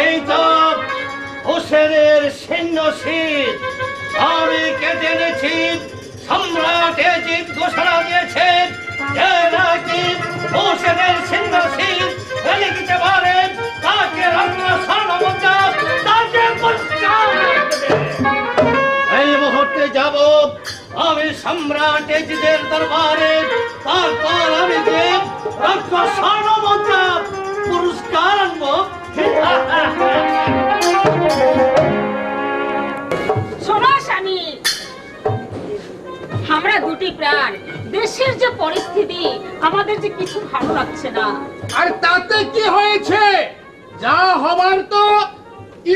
এই তো হোসেনের সৈন্য শীত আমি কেটে এনেছি। সম্রাট এজিদ ঘোষণা দিয়েছেন যে নাকি হোসেনের সৈন্য শীত ফেলে দিতে পারে তাকে রত্ন স্বর্ণমুদ্রা তাকে পুরস্কার দেবে। এই মুহূর্তে যাব আমি সম্রাট এজিদের দরবারে, তারপর আমি যে রত্ন স্বর্ণমুদ্রা পুরস্কার আনবো। শোনো স্বামী, আমরা দুটি প্রাণ, দেশের যে পরিস্থিতি আমাদের যে কিছু ভালো লাগছে না। আর তাতে কি হয়েছে? যা হবার তো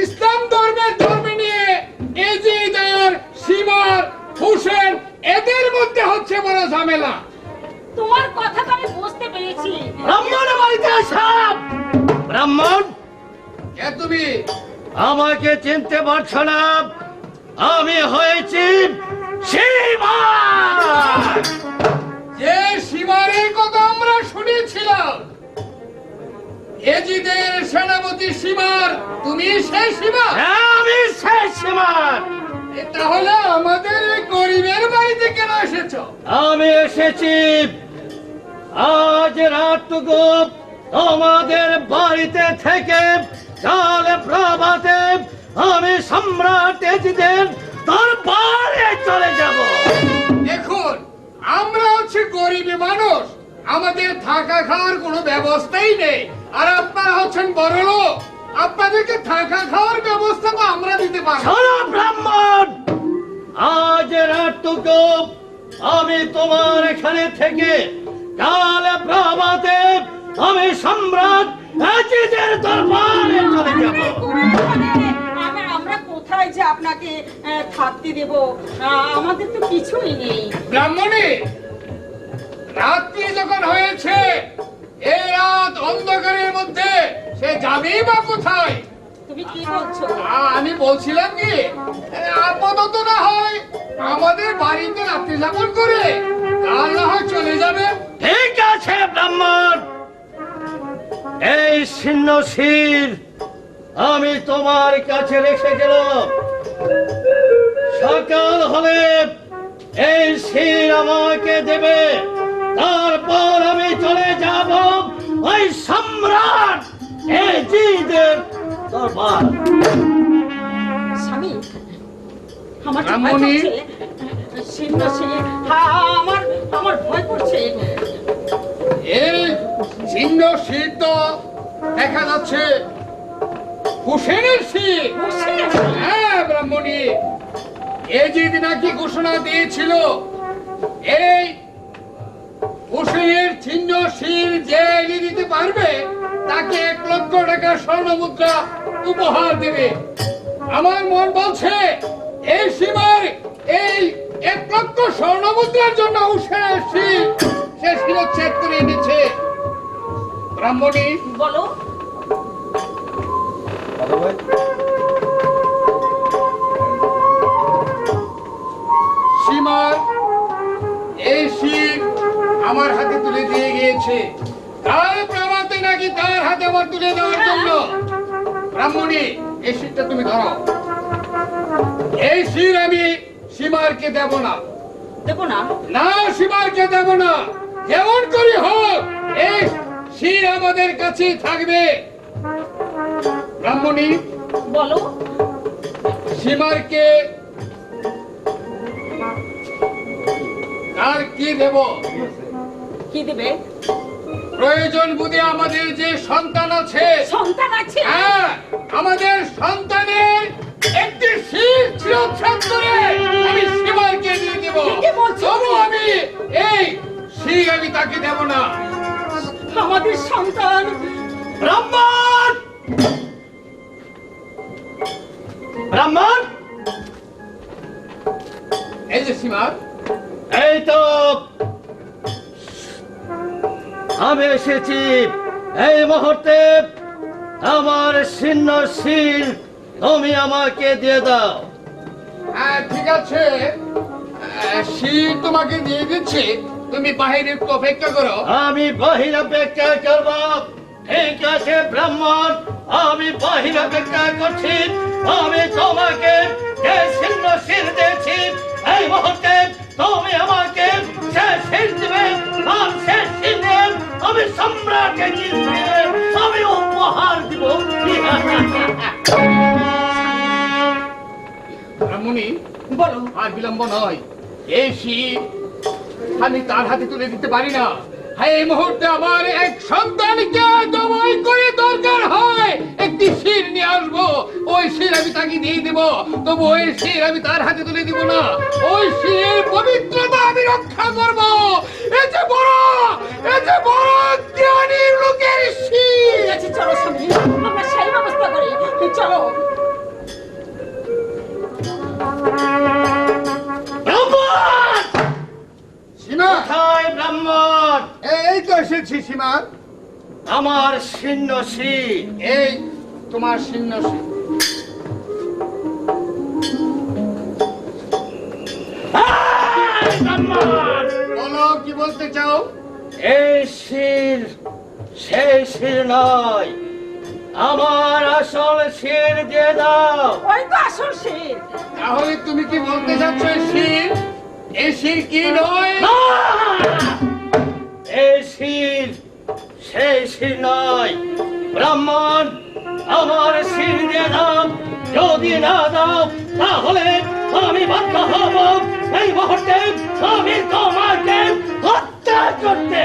ইসলাম ধর্মে নিয়ে এজিদ আর সীমার হোসেন এদের মধ্যে হচ্ছে বড় ঝামেলা। তোমার কথা তো আমি বুঝতে পেরেছি। ব্রাহ্মণ বাড়িতে সব ব্রাহ্মণ, কে তুমি? আমাকে চিনতে পারছো না? আমি হয়েছি শিবা। যে সীমারের কথা আমরা শুনেছিলাম, এজিদের সেনাপতি সীমার, তুমি সেই সীমা? আমি সেই সীমার। তাহলে আমাদের এই গরিবের বাড়িতে কেন এসেছো? আমি এসেছি আজ রাতটুকু তোমাদের বাড়িতে থেকে কাল প্রভাতে আমি সম্রাট এজিদের দরবারে চলে যাব। দেখুন, আমরা হচ্ছে গরিব মানুষ, আমাদের থাকা খাওয়ার কোনো ব্যবস্থাই নেই। আর আপনারা হচ্ছেন বড়লোক, আপনাদেরকে থাকা খাওয়ার ব্যবস্থা তো আমরা দিতে পারবো। শোনো ব্রাহ্মণ, আজ রাতটুকু আমি তোমার এখানে থেকে কাল প্রভাতে আমি সম্রাট এজিদের দরবারে চলে যাব। আমরা কোথায় যে আপনাকে থাকতে দেব? আমাদের তো কিছুই নেই। ব্রাহ্মণী, রাত্রি যখন হয়েছে, এই রাত অন্ধকারের মধ্যে সে যাবেই বা কোথায়? তুমি কি বলছো? আমি বলছিলাম কি, আপাতত না হয় আমাদের বাড়িতে রাত্রি যাপন করে কাল না হয় চলে যাবে। ঠিক আছে ব্রাহ্মণ, এই ছিন্ন শির আমি তোমার কাছে রেখে গেলাম। সকাল হলে এই শির আমাকে দেবে, তারপর আমি চলে যাব ওই সম্রাট এজিদের দরবার। স্বামী, আমার ভয় ব্রাহ্মণী। করছে। আমার ভয় করছে। এই ছিন্ন শীত তো দেখা যাচ্ছে হোসেনের শীত। হ্যাঁ ব্রাহ্মণী, এজিদ নাকি ঘোষণা দিয়েছিল এই হোসেনের ছিন্ন শির যে এনে দিতে পারবে তাকে 1 লক্ষ টাকা স্বর্ণ মুদ্রা উপহার দেবে। আমার মন বলছে এই সীমার এই 1 লক্ষ স্বর্ণ মুদ্রার জন্য হোসেনের শির সে শিরচ্ছেদ করে এনেছে। ব্রাহ্মণী, বলো। সীমার এই শির আমার হাতে তুলে দিয়ে গিয়েছে, তার প্রমাণে নাকি তার হাতে আমার তুলে দেওয়ার জন্য। ব্রাহ্মণী, এই শিরটা তুমি ধরো। এই শির আমি সীমারকে দেব না। দেবো না? না, সীমারকে দেব না। যেমন করি হোক এই শির আমাদের কাছেই থাকবে। ব্রাহ্মণী, বলো। সীমারকে আর কি দেব? কি দেবে? প্রয়োজন বুঝে আমাদের যে সন্তান আছে, সন্তান আছে? হ্যাঁ, আমাদের সন্তানের একটি শির শিরচ্ছেদ করে আমি সীমারকে দিয়ে দেব। কি বলছো? তবু আমি এই শির আমি তাকে দেব না। আমাদের সন্তান। ব্রাহ্মণ, ব্রাহ্মণ, এই যে সীমার, এই তো আমি এসেছি। এই মুহূর্তে আমার ছিন্ন শির তুমি আমাকে দিয়ে দাও। হ্যাঁ ঠিক আছে, শির তোমাকে দিয়ে দিচ্ছি, তুমি বাহিরে একটু অপেক্ষা করো। আমি বাহির অপেক্ষা করব। ঠিক আছে ব্রাহ্মণ, আমি বাহির অপেক্ষা করছি। আমি তোমাকে যে ছিন্ন শির দিয়েছি, এই মুহূর্তে তুমি আমাকে সে শির দিবে। আর সে শিরে আমি সম্রাটকে জিতবে, আমি উপহার দিব। ব্রাহ্মণী, বলো। আর বিলম্ব নয়, এই শির আমি তার হাতে তুলে দিতে পারি না। হ্যাঁ, এই মুহূর্তে আমার এক সন্তানকে জবাই করে দরকার হয় একটি শির নিয়ে আসবো, ওই শির আমি তাকে দিয়ে দিব। তবু ওই শির আমি তার হাতে তুলে দিব না, ওই শিরের পবিত্রতা আমি রক্ষা করব। এই যে বড় জ্ঞানী লোকের শির। ঠিক আছে, চলো স্বামী, আমরা সেই ব্যবস্থা করি। চলো। ব্রাহ্মণ! সীমা, কোথায় ব্রাহ্মণ? এই তো এসেছি সীমা। আমার ছিন্ন শির। এই তোমার শীর্ণ শির। এই ব্রাহ্মণ! বলো, কি বলতে চাও? এই শির সেই শির নয়, আমার আসল শির দিয়ে দাও। ওই তো আসল শির। তাহলে তুমি কি বলতে চাচ্ছ এই শির, এই শির কি নয়? না! এই শির সেই শির নয়। ব্রাহ্মণ, আমার শির দিয়ে দাও। যদি না দাও তাহলে আমি বাধ্য হব এই মুহূর্তে আমি তোমাকে হত্যা করতে।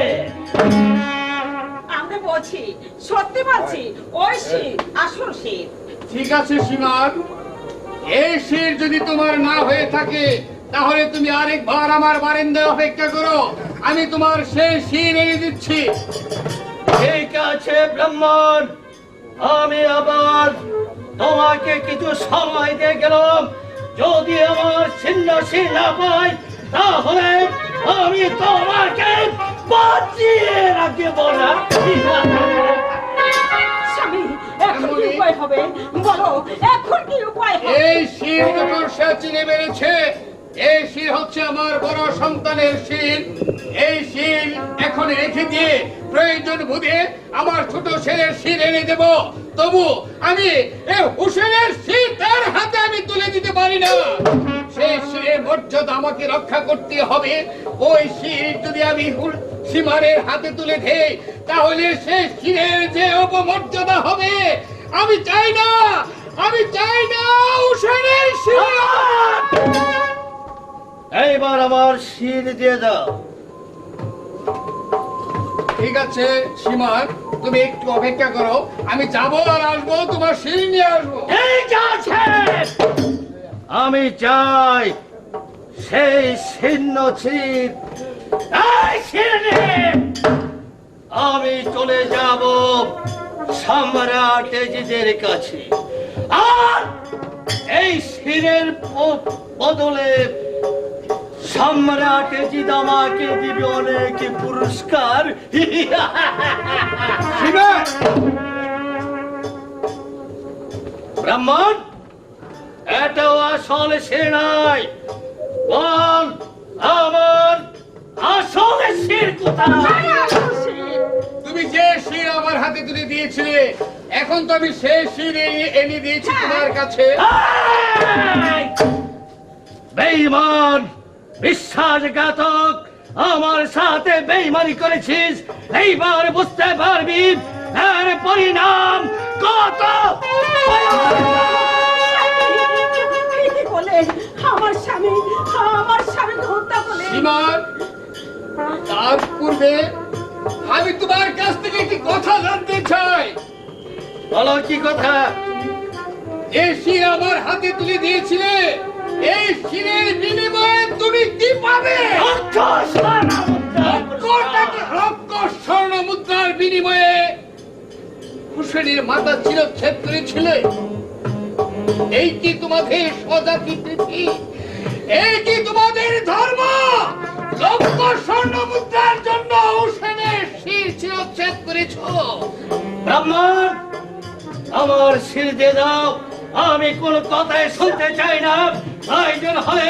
আমরা বলছি, সত্যি বলছি, ওই শির আসল শির। ঠিক আছে সীমার, এই শির যদি তোমার না হয়ে থাকে তাহলে তুমি আরেকবার আমার বারান্দায় অপেক্ষা করো, আমি তোমার সেই শির এনে দিচ্ছি। ঠিক আছে ব্রাহ্মণ, আমি আবার তোমাকে কিছু সময় দিয়ে গেলাম। যদি আমার ছিন্ন শির না পাই তাহলে আমি তোমাকে বাঁচিয়ে রাখব না। স্বামী, এখন কি উপায় হবে? বলো, এখন কি উপায় হবে? এই শির যখন সে চিনে বেড়েছে, এই শির হচ্ছে আমার বড় সন্তানের শির, এই শির এখন রেখে দিয়ে প্রয়োজন বুঝে আমার ছোট ছেলের শির এনে দেব। তবু আমি এই হুসেনের শির তার হাতে আমি তুলে দিতে পারি না। সেই শিরের মর্যাদা আমাকে রক্ষা করতে হবে। ওই শির যদি আমি সীমারের হাতে তুলে দেই তাহলে সেই শিরের যে অপমর্যাদা হবে, আমি চাই না, আমি চাই না হুসেনের শির। এইবার আমার শির দিয়ে দাও। ঠিক আছে সীমার, তুমি একটু অপেক্ষা করো, আমি যাবো আর আসবো, তোমার শির নিয়ে আসবো। ঠিক আছে, আমি চাই সেই ছিন্ন শির। এই শির নিয়ে আমি চলে যাব সম্রাট এজিদের কাছে, আর এই শিরের বদলে সম্রাট এজিদ আমাকে দিবে অনেক পুরস্কার। সীমা, ব্রাহ্মণ, এটাও আসল শির নয়। বল, আমার আসল শির কোথায়? আসল শির। তুমি যে শির আমার হাতে তুলে দিয়েছিলে, এখন তো আমি সেই শির এনে দিয়েছি তোমার কাছে। এই! বেঈমান, বিশ্বাসঘাতক, আমার সাথে বেঈমানি করেছিস। এইবার বুঝতে পারবি এর পরিণাম কত। কি বলে? আমার স্বামীকে হত্যা করলে। সীমার, তার পূর্বে আমি তোমার কাছ থেকে একটি কথা জানতে চাই। বলো কি কথা? এই শির আমার হাতে তুলে দিয়েছিলে, এই শিরের বিনিময়ে তুমি কি পাবে? অর্থ, স্বর্ণ মুদ্রা, লক্ষ স্বর্ণ মুদ্রার বিনিময়ে হুসেনের মাথা চিরচ্ছেদ করেছিলে। এই কি তোমাদের স্বজাতি প্রীতি? এই কি তোমাদের ধর্ম? লক্ষ স্বর্ণ মুদ্রার জন্য হুসেনের শির চিরচ্ছেদ করেছ? ব্রাহ্মণ, আমার শির দিয়ে দাও, আমি কোন কথাই শুনতে চাই না। প্রয়োজন হলে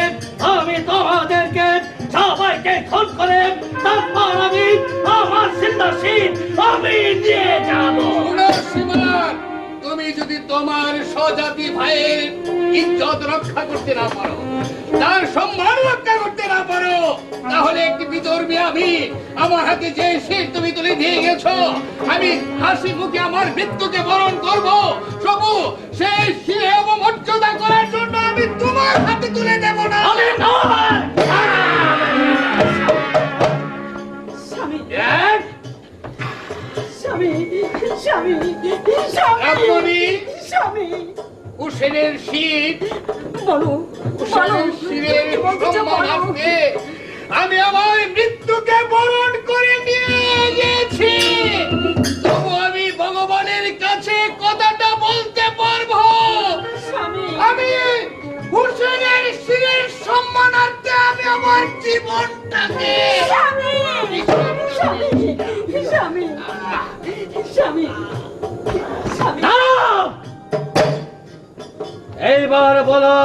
আমি তোমাদেরকে সবাইকে খুন করে তারপর আমি আমার সিদ্ধাশীল আমি নিয়ে যাব। শোনো সীমার, তুমি যদি তোমার স্বজাতি ভাইয়ের ইজ্জত রক্ষা করতে না পারো, তার সম্মান রক্ষা করতে না পারো, তাহলে একটি বিধর্মী আমি আমার হাতে যে শির তুমি তুলে দিয়ে গেছো, আমি হাসি মুখে আমার মৃত্যুকে বরণ করব। প্রভু, সেই শিরে অবমর্যাদা করার জন্য আমি তোমার হাতে তুলে দেব না। আমি নয়। স্বামী এক, স্বামী স্বামী স্বামী আপনি স্বামী হুসেনের শির, বলো বলো হুসেনের শিরের কি বলছো বলো। সম্মানার্থে আমি আমার মৃত্যুকে বরণ করে নিয়ে গেছি। তবু আমি ভগবানের কাছে কথাটা বলতে পারবো, স্বামী আমি হুসেনের শিরের সম্মানার্থে আমি আমার জীবনটাকে স্বামী স্বামী স্বামী স্বামী স্বামী দাঁড়াও! এইবার বলো,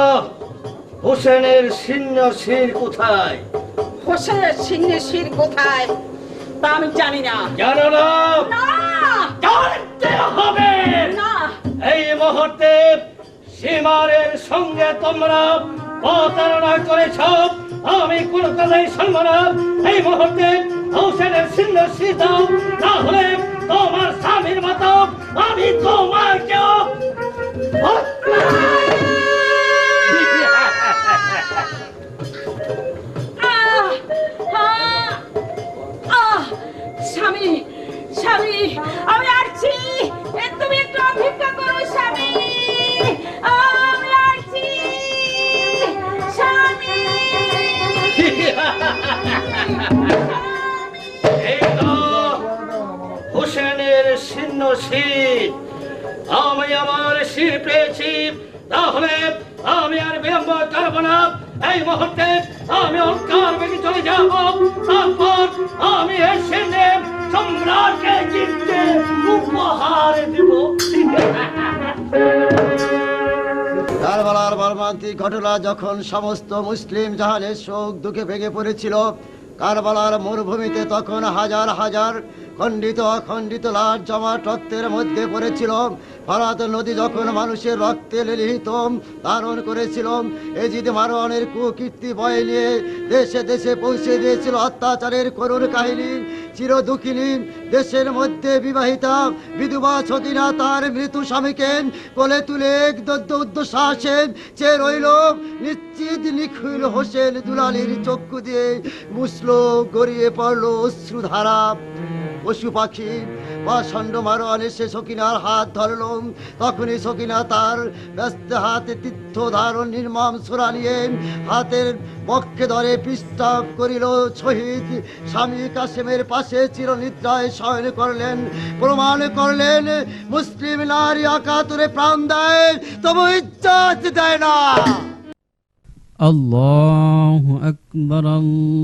হোসেনের শীর্ণ শির কোথায়? হোসেনের সিংহের শির কোথায় তা আমি জানি না। জানো না? না জানতে হবে। না এই মুহূর্তে সীমারের সঙ্গে তোমরা প্রতারণা করেছ, আমি কোন কথাই শুনব না। এই মুহূর্তে হোসেনের শীর্ণ শির দাও, তাহলে তোমার স্বামীর মতো আমি তোমাকেও আহ আহ আহ স্বামী স্বামী আমি আসছি, তুমি একটু অপেক্ষা করো স্বামী, আমি আসছি স্বামী। এই তো হোসেনের শীর্ণ শির। আমি আমার শির পেয়েছি, তাহলে আমি আর বিলম্ব করব না। এই মুহূর্তে আমি অঙ্কার বেগে চলে যাব, তারপর আমি এই শিরে সম্রাটকে জিততে উপহার দেব। কারবালার মর্মান্তিক ঘটনা যখন সমস্ত মুসলিম জাহানের শোক দুঃখে ভেঙে পড়েছিল, কারবালার মরুভূমিতে তখন হাজার হাজার খণ্ডিত অখণ্ডিত লাশ জমাট রক্তের মধ্যে পড়েছিল। ফরাত নদী যখন মানুষের রক্তে লেলিহিত ধারণ করেছিল, এজিদ মারওয়ানের কুকীর্তি বয়ে নিয়ে দেশে দেশে পৌঁছে দিয়েছিল অত্যাচারের করুণ কাহিনী। চির দুঃখিনী দেশের মধ্যে বিবাহিতা বিধবা ছদিনা তার মৃত্যু স্বামীকে কোলে তুলে দদ্য উদ্দশ্বাসে চেয়ে রইল নিশ্চিত নিখিল হোসেন দুলালির চক্ষু দিয়ে মুসল গড়িয়ে পড়ল অশ্রুধারা। পশু পাখি বা ষণ্ড মারোয়ানে সে সকিনার হাত ধরল, তখনই সকিনা তার ব্যস্ত হাতে তীর্থ ধারণ নির্মম সুরা নিয়ে হাতের বক্ষে ধরে পৃষ্ঠা করিল শহীদ স্বামী কাসেমের পাশে চিরনিদ্রায় শয়ন করলেন, প্রমাণ করলেন মুসলিম নারী আকাতুরে প্রাণ দেয় তবু ইজ্জত দেয় না। الله أكبر الله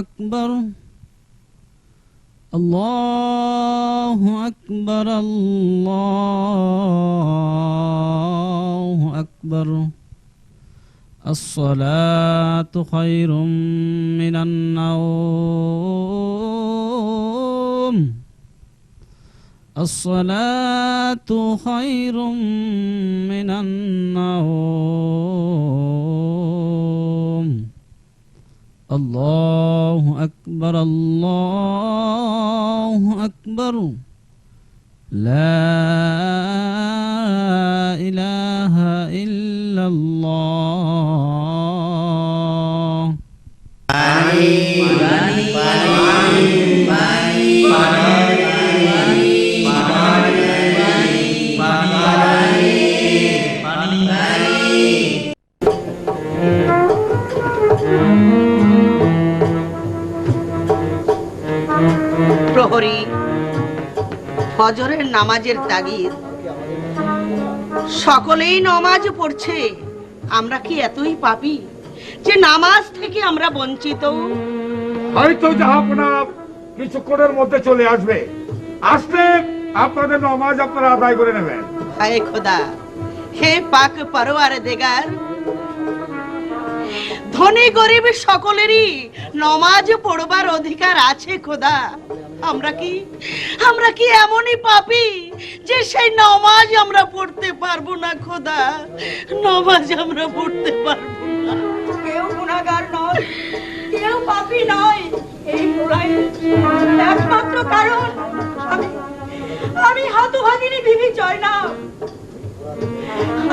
أكبر الله أكبر الله أكبر الصلاة خير من النوم الصلاة خير من النوم الله أكبر الله أكبر لا إله إلا الله প্রহরী ফজরের নামাজের তাগিদ, সকলেই নামাজ পড়ছে, আমরা কি এতই পাপী যে নামাজ থেকে আমরা বঞ্চিত? হয়তো জাহাপনা কিছুক্ষণের মধ্যে চলে আসবে। আসলে আপনাদের নামাজ আপনারা আদায় করে নেবেন। হায় খোদা, হে পাক পরওয়ারে দেগার, ধনী গরিব সকলেরই নমাজ পড়বার অধিকার আছে খোদা। আমরা কি এমনই পাপী যে সেই নমাজ আমরা পড়তে পারবো না খোদা? নমাজ আমরা পড়তে পারবো না। কেউ গুনাহগার নয়, কেউ পাপী নয়। এই প্রলয়ের একমাত্র কারণ আমি হতভাগিনী বিবি জয়নাব।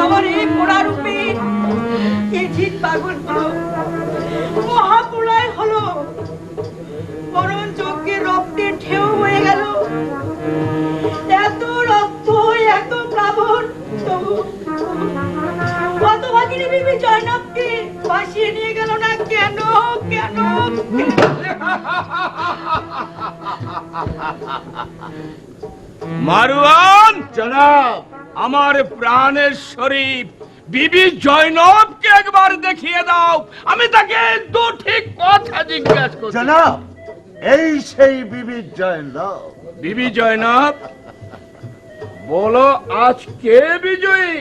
আমার এই পোড়া রূপে এই জিত পাগল মহাপ্রলয় হলো, বরণ যজ্ঞের রক্তের ঢেউ হয়ে গেল। এত রক্ত, এত প্লাবন, হতভাগিনী বিবি জয়নাবকে ভাসিয়ে নিয়ে গেল না কেন? কেন? মারওয়ান জনাব, আমার প্রাণের শরীফ বিবি জয়নবকে একবার দেখিয়ে দাও, আমি তাকে দুটি কথা জিজ্ঞাসা করছি। জনাব, এই সেই বিবি জয়নব। বিবি জয়নব, বলো আজ কে বিজয়ী,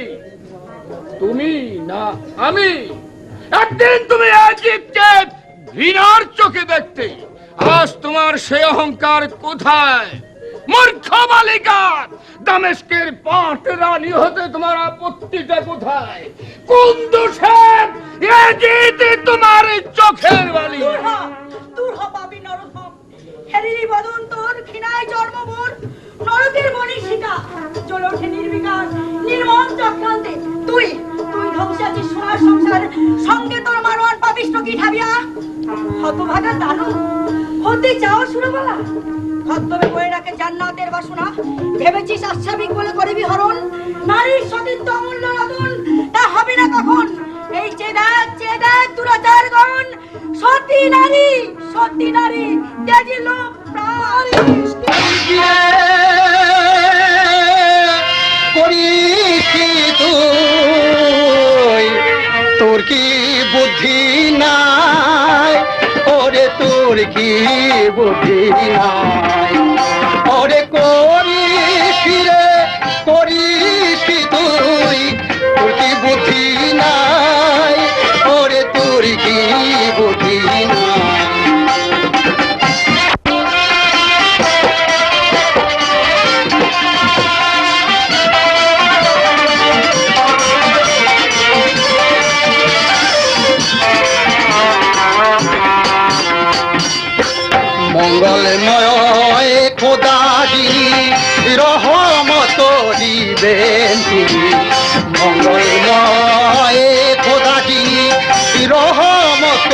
তুমি না আমি? একদিন তুমি আজকে ঘৃণার চোখে দেখতে, আজ তোমার সেই অহংকার কোথায়? মূর্খ বালিকা, দামেস্কের পাঁচ রানী হতে তোমার আপত্তিটা কোথায়? কোন দোষে এ জিত তোমার চোখের বালি? দূর হ পাপী নরধম, হেরিলি বদন তোর ঘৃণায় জন্মভূর। নরকের মনীষিকা জ্বলে ওঠে নির্বিকার নির্মম চক্রান্তে। তুই ধ্বংসাচ্ছিস সোনার সংসার, সঙ্গে তোর মারোয়ার পাপিষ্ঠ কি ঠাবিয়া। হতভাগা দানব হতে চাও সুরবালা, হতবে বয়ে রাখে জান্নাতের বাসনা। ভেবেছিস আচ্ছাবিক বলে করবি হরণ, নারীর সতীত্ব অমূল্য রতন, তা হবে না কখন। এই চেদাক দুরাচার গণ, সতী নারী তেজি লোক প্রাণ। তোর কি বুদ্ধি নাই? ওরে তোর কি বুদ্ধি নাই? ওরে করিস কি তুই? তোর কি বুদ্ধি নাই? ওরে তোর কি বুদ্ধি নাই? মঙ্গলময় খোদা যিনি রহমত দিবেন তিনি, মঙ্গলময় খোদা যিনি রহমত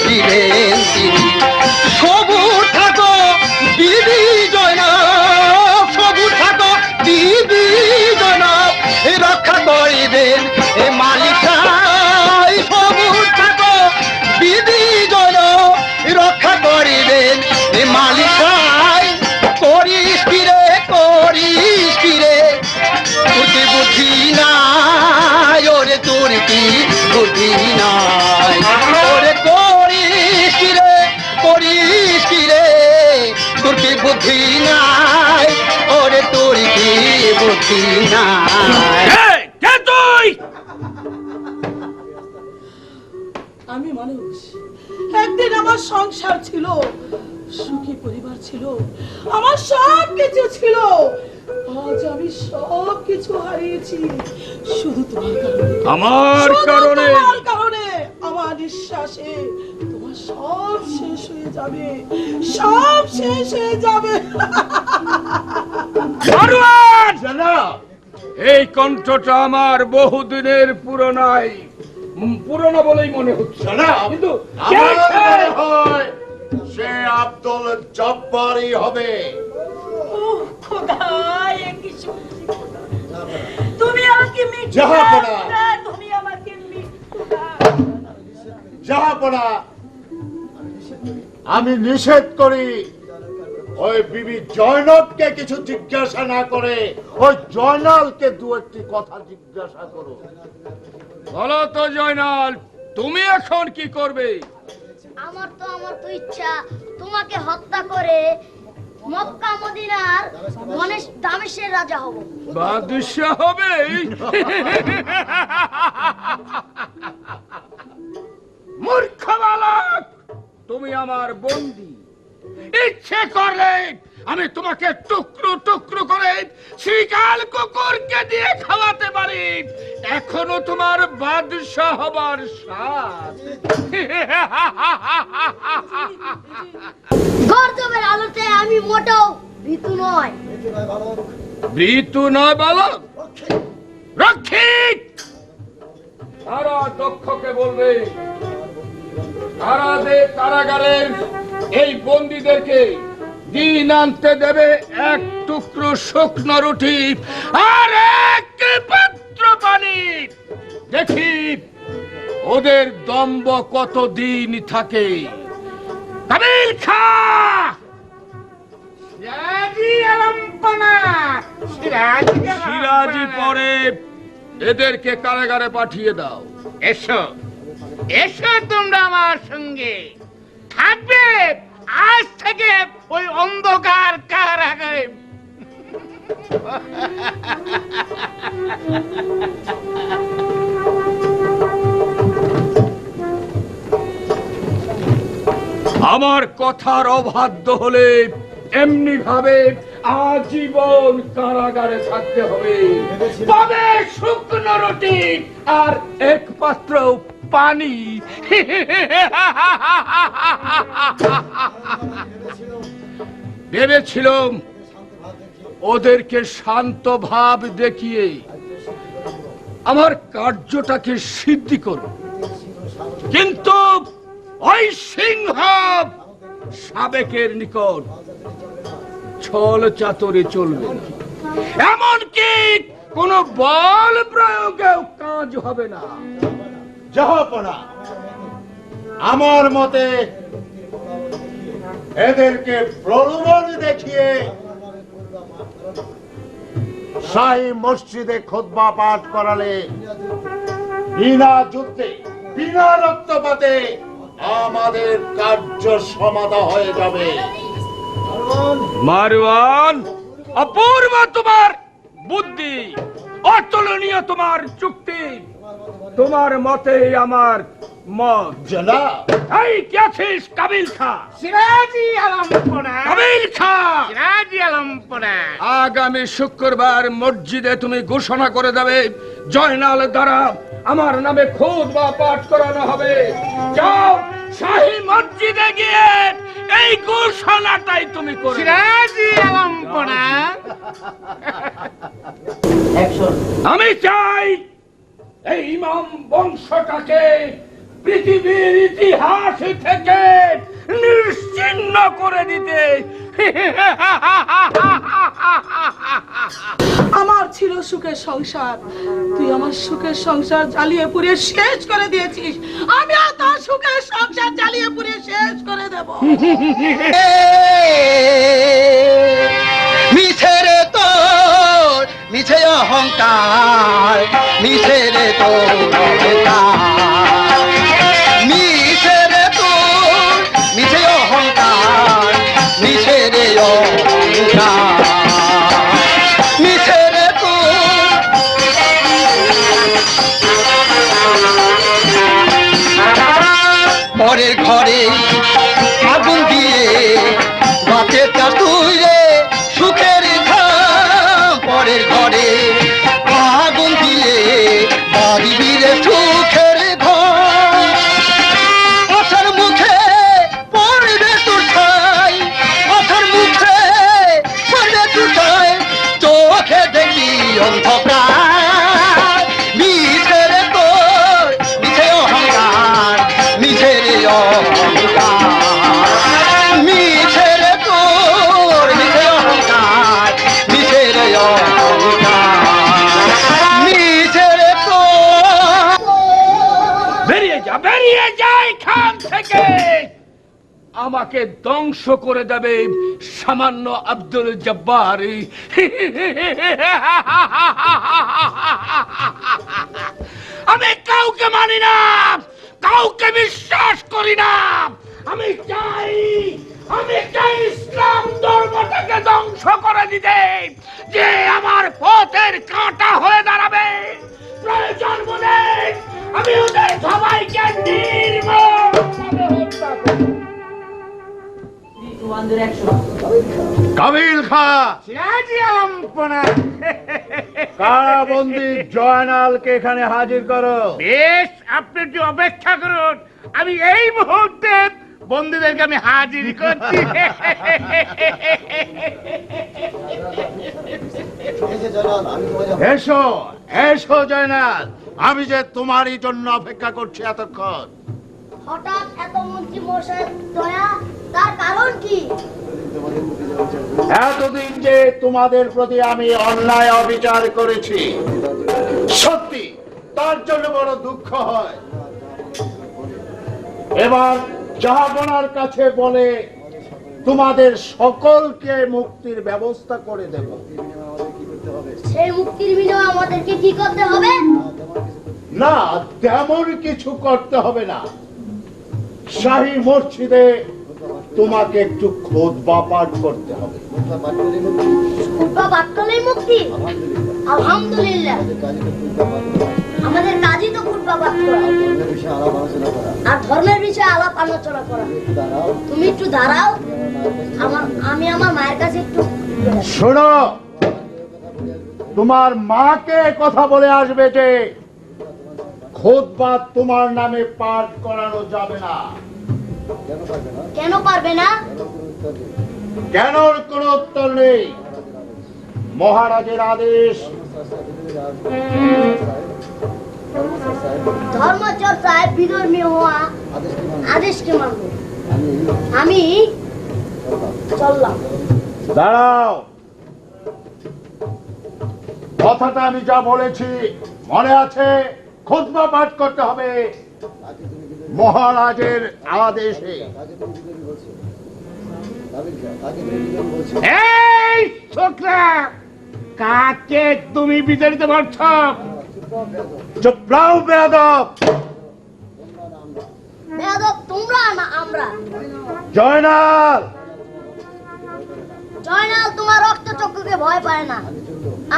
দিবেন তিনি। সবুজ থাকো বিবি জয়নব, সবুজ থাকো বিবি জয়নব, রক্ষা করিবেন এ মালিক। সবুজ থাকো বিবি জয়নব, রক্ষা করিবেন এ মালিক। করিস কি রে, তোর কি বুদ্ধি নাই? ওরে তোর কি বুদ্ধি নাই? ওরে করিস কি রে, তোর কি বুদ্ধি নাই? ওরে তোর কি বুদ্ধি নাই? কে তুই? আমি মানুষ, একদিন আমার সংসার ছিল, সুখী পরিবার ছিল, আমার সব কিছু ছিল। আজ আমি সব কিছু হারিয়েছি শুধু তোমার কারণে। আমার কারণে? তোমার কারণে আমার নিঃশ্বাসে তোমার সব শেষ হয়ে যাবে, সব শেষ হয়ে যাবে। মারওয়ান জনাব, এই কণ্ঠটা আমার বহুদিনের পুরনো বলেই মনে হচ্ছে না, কিন্তু আমার মনে হয় সে আব্দুল জব্বারই হবে। ওহ খোদা, এ কি শুনছি খোদা। তুমি আমাকে জাহাপনা। তুমি আমাকে জাহাপনা, আমি নিষেধ করি ওই বিবি জয়নবকে কিছু জিজ্ঞাসা না করে ওই জয়নালকে দু একটি কথা জিজ্ঞাসা করো। বলো তো জয়নাল, তুমি এখন কি করবে? আমার তো ইচ্ছা তোমাকে হত্যা করে মক্কা মদিনার দামেশের রাজা হব। বাদশাহ হবে? মূর্খ বালক, তুমি আমার বন্দী। ইচ্ছে করলে আমি তোমাকে টুকরো টুকরো করে শ্রীকাল কুকুরকে দিয়ে খাওয়াতে পারি। এখনো তোমার বাদশাহ হবার স্বাদ। গর্জবের আলোতে আমি মোটেও ভীতু নয়। ভীতু নয় বালক? রক্ষিত তারা দক্ষকে বলবে কারাগারের এই বন্দীদেরকে দিন আনতে দেবে এক টুকরো শুকনো রুটি আর এক পাত্র পানি। দেখি ওদের দম্ভ কতদিন থাকে। কাবিল খা, সিরাজি পরে এদেরকে কারাগারে পাঠিয়ে দাও। এসো এসো তোমরা আমার সঙ্গে থাকবে আজ থেকে ওই অন্ধকার কারাগারে। আমার কথার অবাধ্য হলে এমনি ভাবে আজীবন কারাগারে থাকতে হবে। পাবে শুকনো রুটি আর এক পাত্র পানি। ভেবেছিলাম ওদেরকে শান্ত ভাব দেখিয়ে আমার কার্যটাকে সিদ্ধি করব, কিন্তু ওই সিংহ সাবেকের নিকট ছল চাতুরি চলবে না। এমনকি কোন বল প্রয়োগেও কাজ হবে না। জাহাপনা, আমার মতে এদেরকে প্রলোভন দেখিয়ে শাহী মসজিদে খুতবা পাঠ করালে বিনা যুদ্ধে বিনা রক্তপাতে আমাদের কার্য সমাধা হয়ে যাবে। মারওয়ান, অপূর্ব তোমার বুদ্ধি, অতুলনীয় তোমার যুক্তি। তোমার মতে আমার মত। জনাব, এই কি আছিস? কাবিল খা, সিরাজি আলমপনা, কাবিল খা। সিরাজি আলমপনা। আগামী শুক্রবার মসজিদে তুমি ঘোষণা করে দেবে জয়নাল দ্বারা আমার নামে খুতবা পাঠ করানো হবে। যাও শাহী মসজিদে গিয়ে এই ঘোষণাটাই তুমি করে। সিরাজি আলমপনা। আমি চাই এই ইমাম বংশটাকে পৃথিবীর ইতিহাস থেকে নিশ্চিহ্ন করে দিতে। আমার ছিল সুখের সংসার, তুই আমার সুখের সংসার জ্বালিয়ে পুড়িয়ে শেষ করে দিয়েছিস। আমিও তোর সুখের সংসার জ্বালিয়ে পুড়িয়ে শেষ করে দেব। মিছেরে তোর মিছে অহংকার, মিছেরে তোর অহংকার, মিছেরে তোর মিছে অহংকার, মিছেরে অহংকার, মিছেরে তোর। পরের ঘরে আগুন দিয়ে বাঁচে তার তুই রে সুখের ঘাম। পরের ঘরে আগুন দিয়ে বাড়িবি রে সুখের ঘর। আশার মুখে পড়বে তোর ছাই, আশার মুখে পড়বে তোর ছাই, চোখে দেখি অন্ধকার। মিছের তোর মিছে অহংকার, মিছের অহংকার, মিছের তোর মিছে অহংকার, মিছের অহংকার, মিছের তোর। বেরিয়ে যা এখান থেকে। আমাকে ধ্বংস করে দেবে সামান্য আব্দুল জব্বার। আমি কাউকে মানি না, কাউকে বিশ্বাস করি না। আমি চাই আমি চাই ইসলাম ধর্মটাকে ধ্বংস করে দিতে, যে আমার পথের কাঁটা হয়ে দাঁড়াবে। প্রয়োজন বলে আমি ওদের সবাইকে নির্মমভাবে হত্যা করব। কাবিল খা, সিরাজি আলমপনা। কারাবন্দী জয়নালকে এখানে হাজির করো। বেশ, আপনি একটু অপেক্ষা করুন, আমি এই মুহূর্তে বন্দীদেরকে আমি হাজির করছি। এসো এসো জয়নাল, আমি যে তোমারই জন্য অপেক্ষা করছি এতক্ষণ। হঠাৎ এত মন্ত্রী মশাই দয়া, তার কারণ কি? এতদিন যে তোমাদের প্রতি আমি অন্যায় অবিচার করেছি, সত্যি তার জন্য বড় দুঃখ হয়। এবার জাহাপনার কাছে বলে তোমাদের সকলকে মুক্তির ব্যবস্থা করে দেব। সেই মুক্তির বিনিময়ে আমাদেরকে কি করতে হবে? না, তেমন কিছু করতে হবে না। শাহী মসজিদে তোমাকে একটু খুতবা পাঠ করতে হবে। খুতবা পাঠ করলেই মুক্তি? আলহামদুলিল্লাহ। আমাদের কাজই তো খুতবা পাঠ করা আর ধর্মের বিষয়ে আলাপ আলোচনা করা। তুমি একটু দাঁড়াও, আমি আমার মায়ের কাছে একটু। শোনো, তোমার মাকে কথা বলে আসবে যে খুতবা তোমার নামে পাঠ করানো যাবে না। কেন পারবে না? কেন কোনো উত্তর নেই। মহারাজের আদেশ। ধর্ম চর্চায় বিধর্মী হওয়া আদেশকে মানব। আমি চললাম। দাঁড়াও, কথাটা আমি যা বলেছি মনে আছে? খুতবা পাঠ করতে হবে মহারাজের আদেশে। এই ছোকরা, কাকে তুমি বিতাড়িত করছ? চুপ রাও বেয়াদব। বেয়াদব তোমরা না আমরা? জয়নাল, জয়নাল তোমার রক্তচক্ষুকে ভয় পায় না।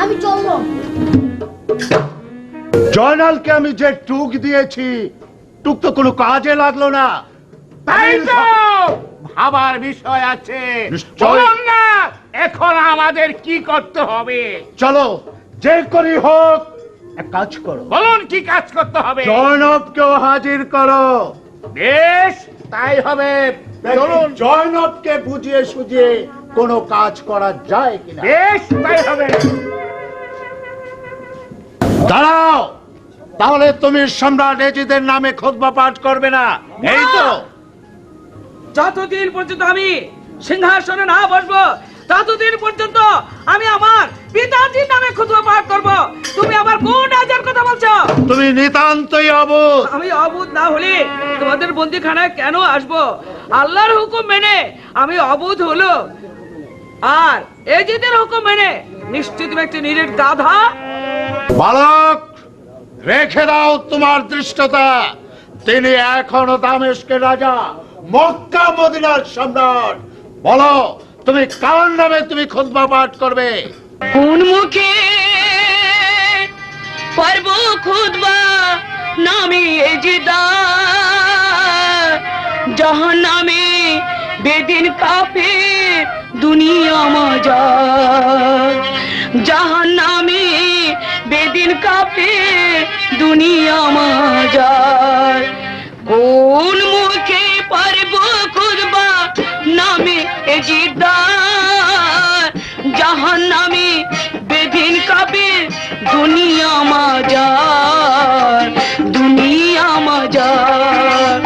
আমি চললাম। জয়নালকে আমি যে টুক দিয়েছি, টুক তো কোনো কাজে লাগলো না। তাই তো ভাবার বিষয় আছে। নিশ্চয়। বলুন না, এখন আমাদের কি করতে হবে? চলো, যে করি হোক এক কাজ করো, বলুন কি কাজ করতে হবে? জয়নবকেও হাজির করো। বেশ, তাই হবে। চলুন, জয়নবকে বুঝিয়ে সুঝিয়ে কোনো কাজ করা যায় কিনা। বেশ, তাই হবে। দাঁড়াও, তাহলে তুমি সম্রাট এজিদের নামে খুতবা পাঠ করবে না, এই তো? যতদিন পর্যন্ত আমি সিংহাসনে না বসবো ততদিন পর্যন্ত আমি আমার পিতাজির নামে খুতবা পাঠ করব। তুমি আমার কোন রাজার কথা বলছো? তুমি নিতান্তই অবোধ। আমি অবুধ না হলে তোমাদের বন্দিখানায় কেন আসবো? আল্লাহর হুকুম মেনে আমি অবুধ হলো, আর এজিদের হুকুম মেনে নিশ্চয় তুমি একটা নিরেট গাধা। বালক, রেখে দাও তোমার দৃষ্টতা। তিনি এখনো দামেস্কের রাজা, মক্কা মদিনার সম্রাট। বলো, তুমি কার নামে তুমি খুতবা পাঠ করবে? কোন মুখে পারব খুতবা নামে এজিদা, জাহান্নামে বেদিন কাফের দুনিয়া মজার। জাহান্নামে বেদিন কাফের দুনিয়া মজার। কোন মুখে পারব খুতবা নামে এজিদা, জাহান্নামে বেদিন কাফের দুনিয়া মজার। দুনিয়া মজার।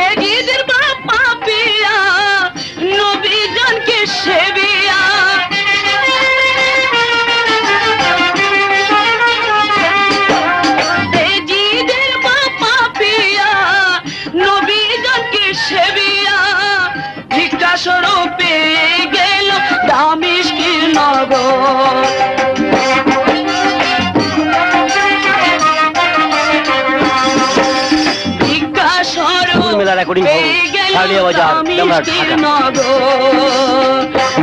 এজিদের বাপ পাপিয়া নবী জানকে সেবে রেকর্ডিং সালিয়া বাজার আমরা ঢাকা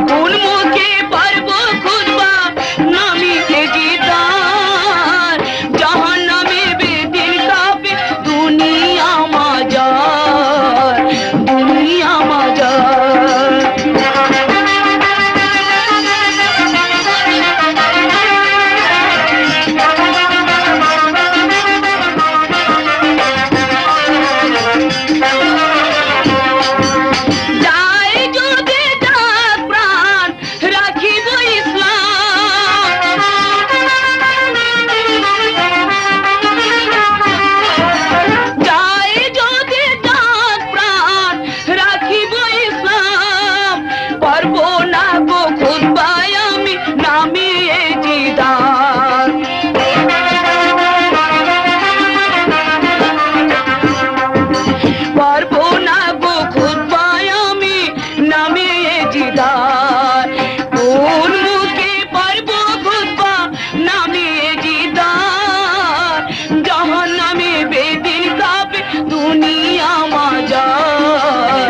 কোন মুখে পারবো খুদবা নামিতে জিদার জাহান্নামে বেদিন কাঁপে দুনিয়া মাজার দুনিয়া মাজার যায় যদি ডাক প্রাণ রাখিব ইসলাম যায় যদি ডাক প্রাণ রাখিব ইসলাম পারবো না গো খুদবায় আমি নামিয়ে জিদার পারবো না গো খুদবায় আমি নামিয়ে জিদার কোন মুখে পারবো খুদবা নামিয়ে জিদার জাহান্নামে বেদিন কাঁপে দুনিয়া মাজার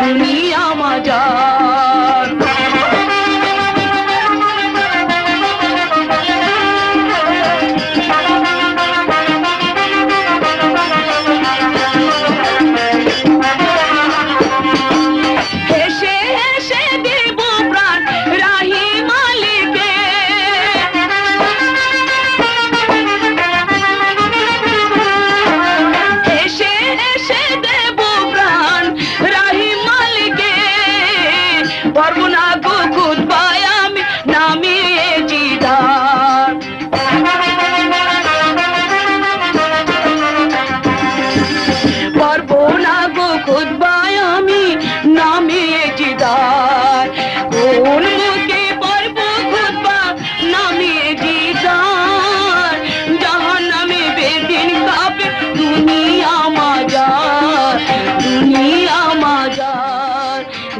দুনিয়া মাজার হেসে হেসে দেব প্রাণ রাহি মালিকে হেসে হেসে দেব প্রাণ রাহি মালিকে পারবো না গো খুদবায় আমি নামিয়ে জিদার পারবো না গো খুদবায় আমি নামিয়ে জিদার কোন মুখে পারবো খুদবা নামিয়ে জিদার জাহান্নামে বেদিন কাঁপে দুনিয়া মাজার দুনিয়া মাজার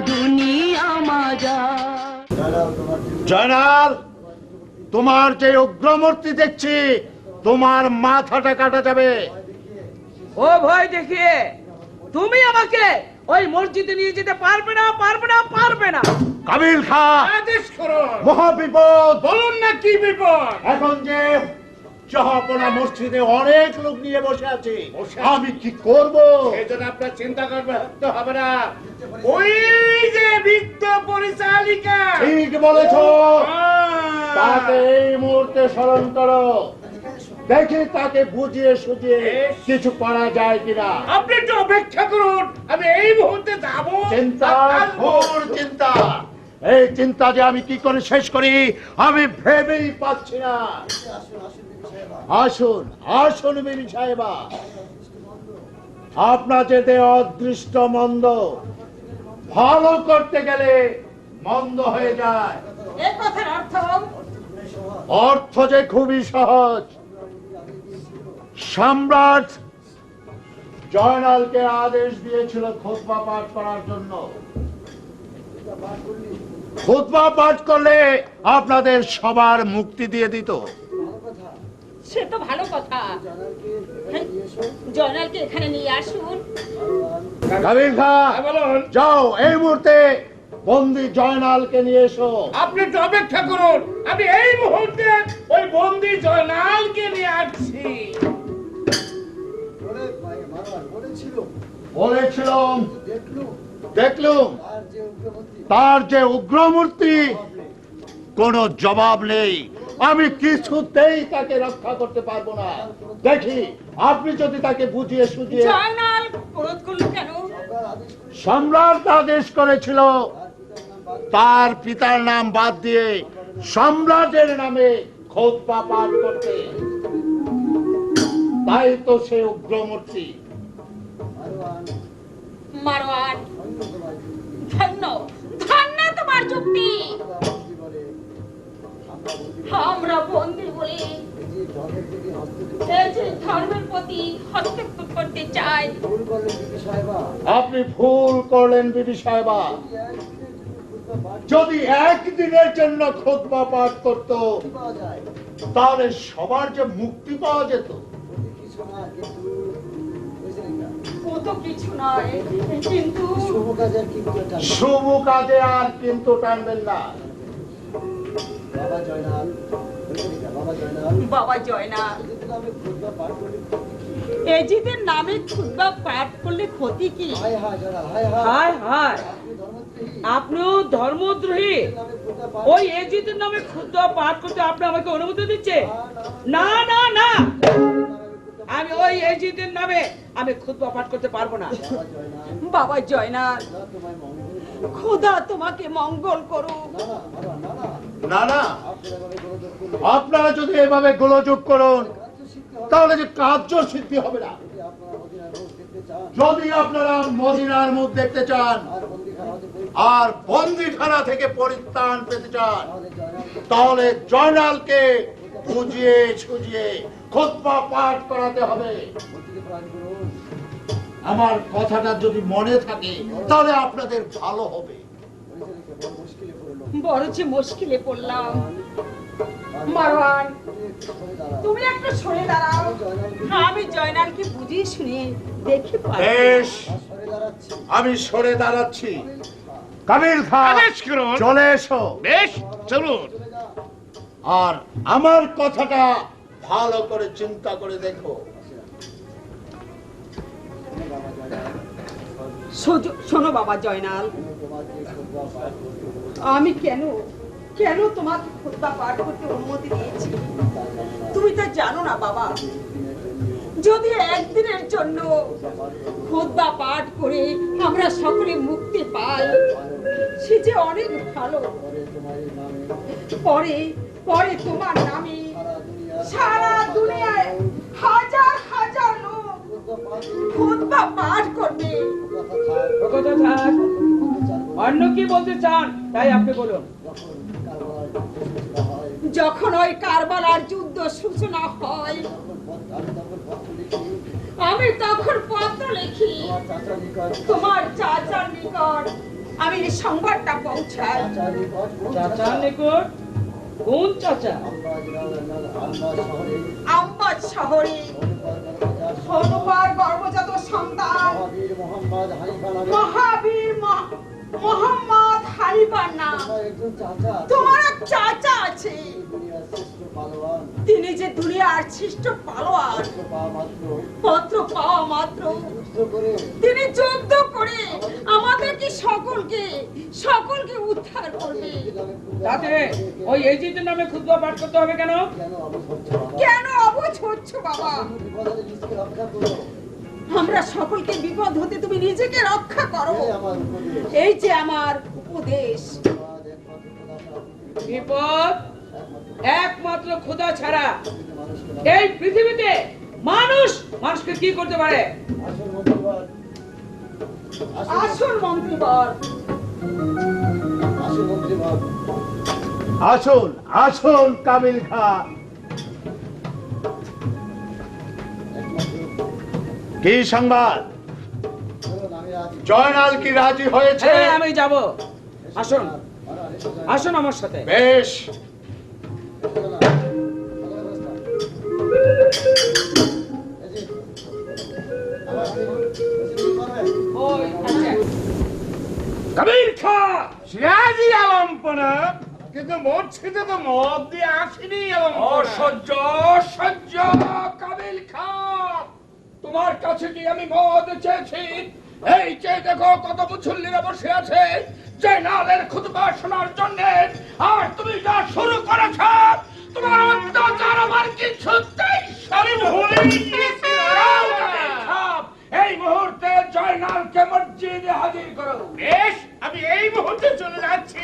দুনিয়া মাজার জয়নাল, তোমার যে উগ্রমূর্তি দেখছি, তোমার মাথাটা কাটা যাবে। ও ভয় দেখিয়ে তুমি আমাকে ওই মসজিদে নিয়ে যেতে পারবে না পারবে না পারবে না কাবিল খা, আদেশ করুন। মহাবিপদ। বলুন না কি বিপদ? এখন যে জাহাপনা মসজিদে অনেক লোক নিয়ে বসে আছে, আমি কি করব? সেজন্য আপনার চিন্তা করতে হবে না। ওই যে বৃদ্ধ পরিচালিকা, ঠিক বলেছ, তাকে এই মুহূর্তে স্মরণ করো। দেখি তাকে বুঝিয়ে সুঝিয়ে কিছু করা যায় কিনা। আপনি একটু অপেক্ষা করুন, আমি এই মুহূর্তে যাব। চিন্তা, ঘোর চিন্তা। এই চিন্তা যে আমি কি করে শেষ করি আমি ভেবেই পাচ্ছি না। আসুন আসুন বিবি সাহেবা, আপনার যে অদৃষ্ট মন্দ ভালো করতে গেলে মন্দ হয়ে যায়। এ কথার অর্থ অর্থ যে খুবই সহজ। সম্রাট জয়নালকে আদেশ দিয়েছিল খুতবা পাঠ করার জন্য। খুতবা পাঠ করলে আপনাদের সবার মুক্তি দিয়ে দিত। সে তো ভালো কথা জয়নালকে এখানে নিয়ে আসুন কাবিল খা, বলুন। যাও এই মুহূর্তে বন্দি জয়নালকে নিয়ে এসো। আপনি একটু অপেক্ষা করুন, আমি এই মুহূর্তে ওই বন্দি জয়নালকে নিয়ে আসছি। বলেছিলাম, দেখলুম তার যে উগ্রমূর্তি, কোনো জবাব নেই। আমি কিছুতেই তাকে রক্ষা করতে পারবো না। দেখি আপনি যদি তাকে বুঝিয়ে সুঝিয়ে। জয়নাল ক্রোধ করলো কেন? সম্রাট আদেশ করেছিল তার পিতার নাম বাদ দিয়ে সম্রাটের নামে খুতবা পাঠ করতে, তাই তো সে উগ্রমূর্তি। মারওয়ান ধন্য ধন্য তোমার যুক্তি। আমরা বন্দী বলে এই যে ধর্মের প্রতি হস্তক্ষেপ করতে চাই। আপনি ভুল করলেন বিবি সাহেবা। যদি একদিনের জন্য খুতবা পাঠ করত তাহলে সবার যে মুক্তি পাওয়া যেত। তো কিছু নয়, কিন্তু শুভ কাজের কিন্তু এটা না। শুভ কাজে আর কিন্তু টানবেন না। বাবা জয়নাল, বাবা জয়নাল, বাবা জয়নাল, যদি আমি খুতবা পাঠ করি, এজিদের নামে খুতবা পাঠ করলে ক্ষতি কি? হায় হায় জয়নাল, হায় হায়, হায় হায়, আপনি ধর্মদ্রোহী। আপনিও ধর্মদ্রোহী। আমি খুতবা পাঠ ওই এজিদের নামে খুতবা পাঠ করতে আপনি আমাকে অনুমতি দিচ্ছে? না না না, আমি ওই এজিদের নামে আমি খুতবা পাঠ করতে পারবো না। বাবা জয়নাল, তোমায় মঙ্গল। খোদা তোমাকে মঙ্গল করুক। না না বাবা, না না, না না, আপনারা এভাবে গোলযোগ করলে আপনারা যদি এভাবে গোলযোগ করুন কার্য সিদ্ধি হবে। তাহলে যে কার্য সিদ্ধি হবে না। যদি আপনারা মদিনার মুখ দেখতে চান, যদি আপনারা মদিনার মুখ দেখতে চান আর বন্দিখানা হতে পরিত্রাণ, আর বন্দিখানা থেকে পরিত্রাণ পেতে চান, তাহলে জয়নালকে তাহলে জয়নালকে বুঝিয়ে সুঝিয়ে খুতবা পাঠ করাতে হবে। মসজিদে প্রাণ করুন। আমার কথাটা যদি মনে থাকে তাহলে আপনাদের ভালো হবে। পরিচালিত বড় মুশকিলে পড়লো। বড় যে মুশকিলে পড়লাম। মারওয়ান, তুমি একটু সরে দাঁড়াও। তুমি একটু সরে দাঁড়াও। জয়নাল, আমি জয়নালকে বুঝিয়ে শুনিয়ে দেখি পারি। বেশ, সরে দাঁড়াচ্ছি। আমি সরে দাঁড়াচ্ছি। কাবিল খান, আদেশ করুন। চলে এসো। বেশ, চলুন। আর আমার কথাটা ভালো করে চিন্তা করে দেখো। শোনো বাবা জয়নাল, তোমাকে খুতবা পাঠ করতে আমি কেন কেন তোমাকে খুতবা পাঠ করতে অনুমতি দিয়েছি তুমি তা জানো না বাবা। যদি একদিনের জন্য খুতবা পাঠ করে আমরা সকলে মুক্তি পাই, সে যে অনেক ভালো। পরে পরে তোমার নামে সারা দুনিয়ায় হাজার হাজার লোক খুতবা পাঠ করবে। ও কথা থাক, অন্য কি বলতে চান তাই আপনি বলুন। যখন ওই কারবালার যুদ্ধ সূচনা হয়, আমি তখন পত্র লিখি তোমার চাচার নিকট। আমি এই সংবাদটা পৌঁছাই। চাচার নিকট? কোন চাচা? আম্বাজ শহরে হনুমার গর্ভজাত সন্তান মহাবীর মোহাম্মদ হানিফার নাম। তোমার এক চাচা আছে, তিনি যে দুনিয়ার শ্রেষ্ঠ পালোয়ান। পত্র পাওয়া মাত্র তিনি যুদ্ধ করে আমাদেরকে সকলকে উদ্ধার করবে। তাতে ওই এজিদের নামে খুতবা পাঠ করতে হবে কেন? কেন অবুঝ হচ্ছ বাবা? আমরা সকলকে বিপদ হতে তুমি নিজেকে রক্ষা করো, এই যে আমার উপদেশ। বিপদ একমাত্র খোদা ছাড়া এই পৃথিবীতে মানুষকে কি করতে পারে? আসল মন্ত্রীবর, আসুন আসুন কাবিল খান, কি সংবাদ? জয়নাল কি রাজি হয়েছে? হ্যাঁ, আমি যাব। আসুন আসুন আমার সাথে। বেশ, ওই আচ্ছা। কবির খা সিরাজি আলমপনা, কিন্তু মসজিদে তো মদ দিয়ে আসেনি। অসহ্য অসহ্য কাবিল খা, তোমার কাছে কি আমি মদ চেয়েছি? এই যে দেখো কত মুসল্লিরা বসে আছে জয়নালের খুতবা শোনার জন্য, আর তুমি যা শুরু করেছ, তোমার অত্যাচার আমার কিছুতেই সরি ভুলে গিয়েছি। এই মুহূর্তে জয়নালকে মসজিদে হাজির করো। বেশ, আমি এই মুহূর্তে চলে যাচ্ছি।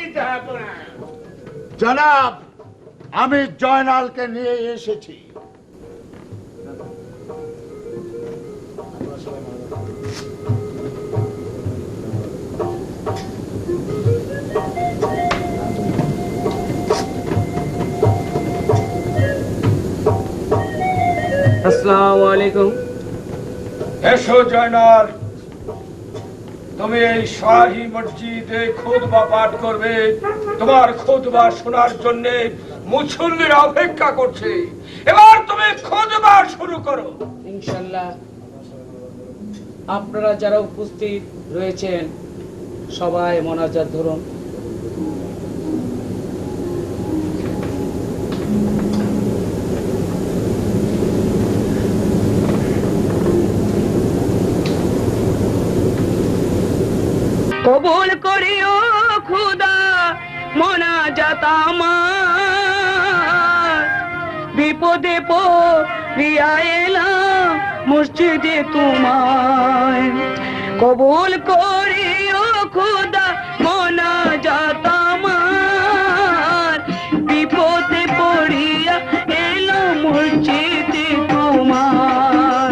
জনাব, আমি জয়নালকে নিয়ে এসেছি। আসসালামু আলাইকুম। এসো জয়নাল, তুমি এই শাহী মসজিদে খুতবা পাঠ করবে। তোমার খুতবা শোনার জন্য মুসল্লিরা অপেক্ষা করছে। এবার তুমি খুতবা শুরু করো। ইনশাআল্লাহ। আপনারা যারা উপস্থিত রয়েছেন সবাই মোনাজাত ধরুন। কবুল করিও খুদা মোনাজাত আমার, বিপদে পড়িয়া এলাম মসজিদে তোমায়। কবুল করিও খুদা মোনাজাত আমার, বিপদে পড়িয়া এলাম মসজিদে তোমার।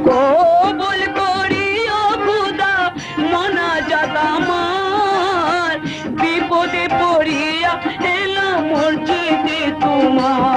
কবুল করিও খুদা মোনাজাত আমার, বিপদে পড়িয়া এলাম মসজিদে তোমার।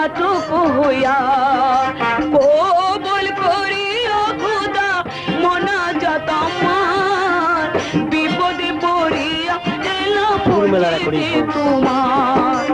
আটক হইয়া কবুল করিও খুদা মোনাজাত আমার, বিপদে পড়িয়া এলাম মসজিদে তোমার।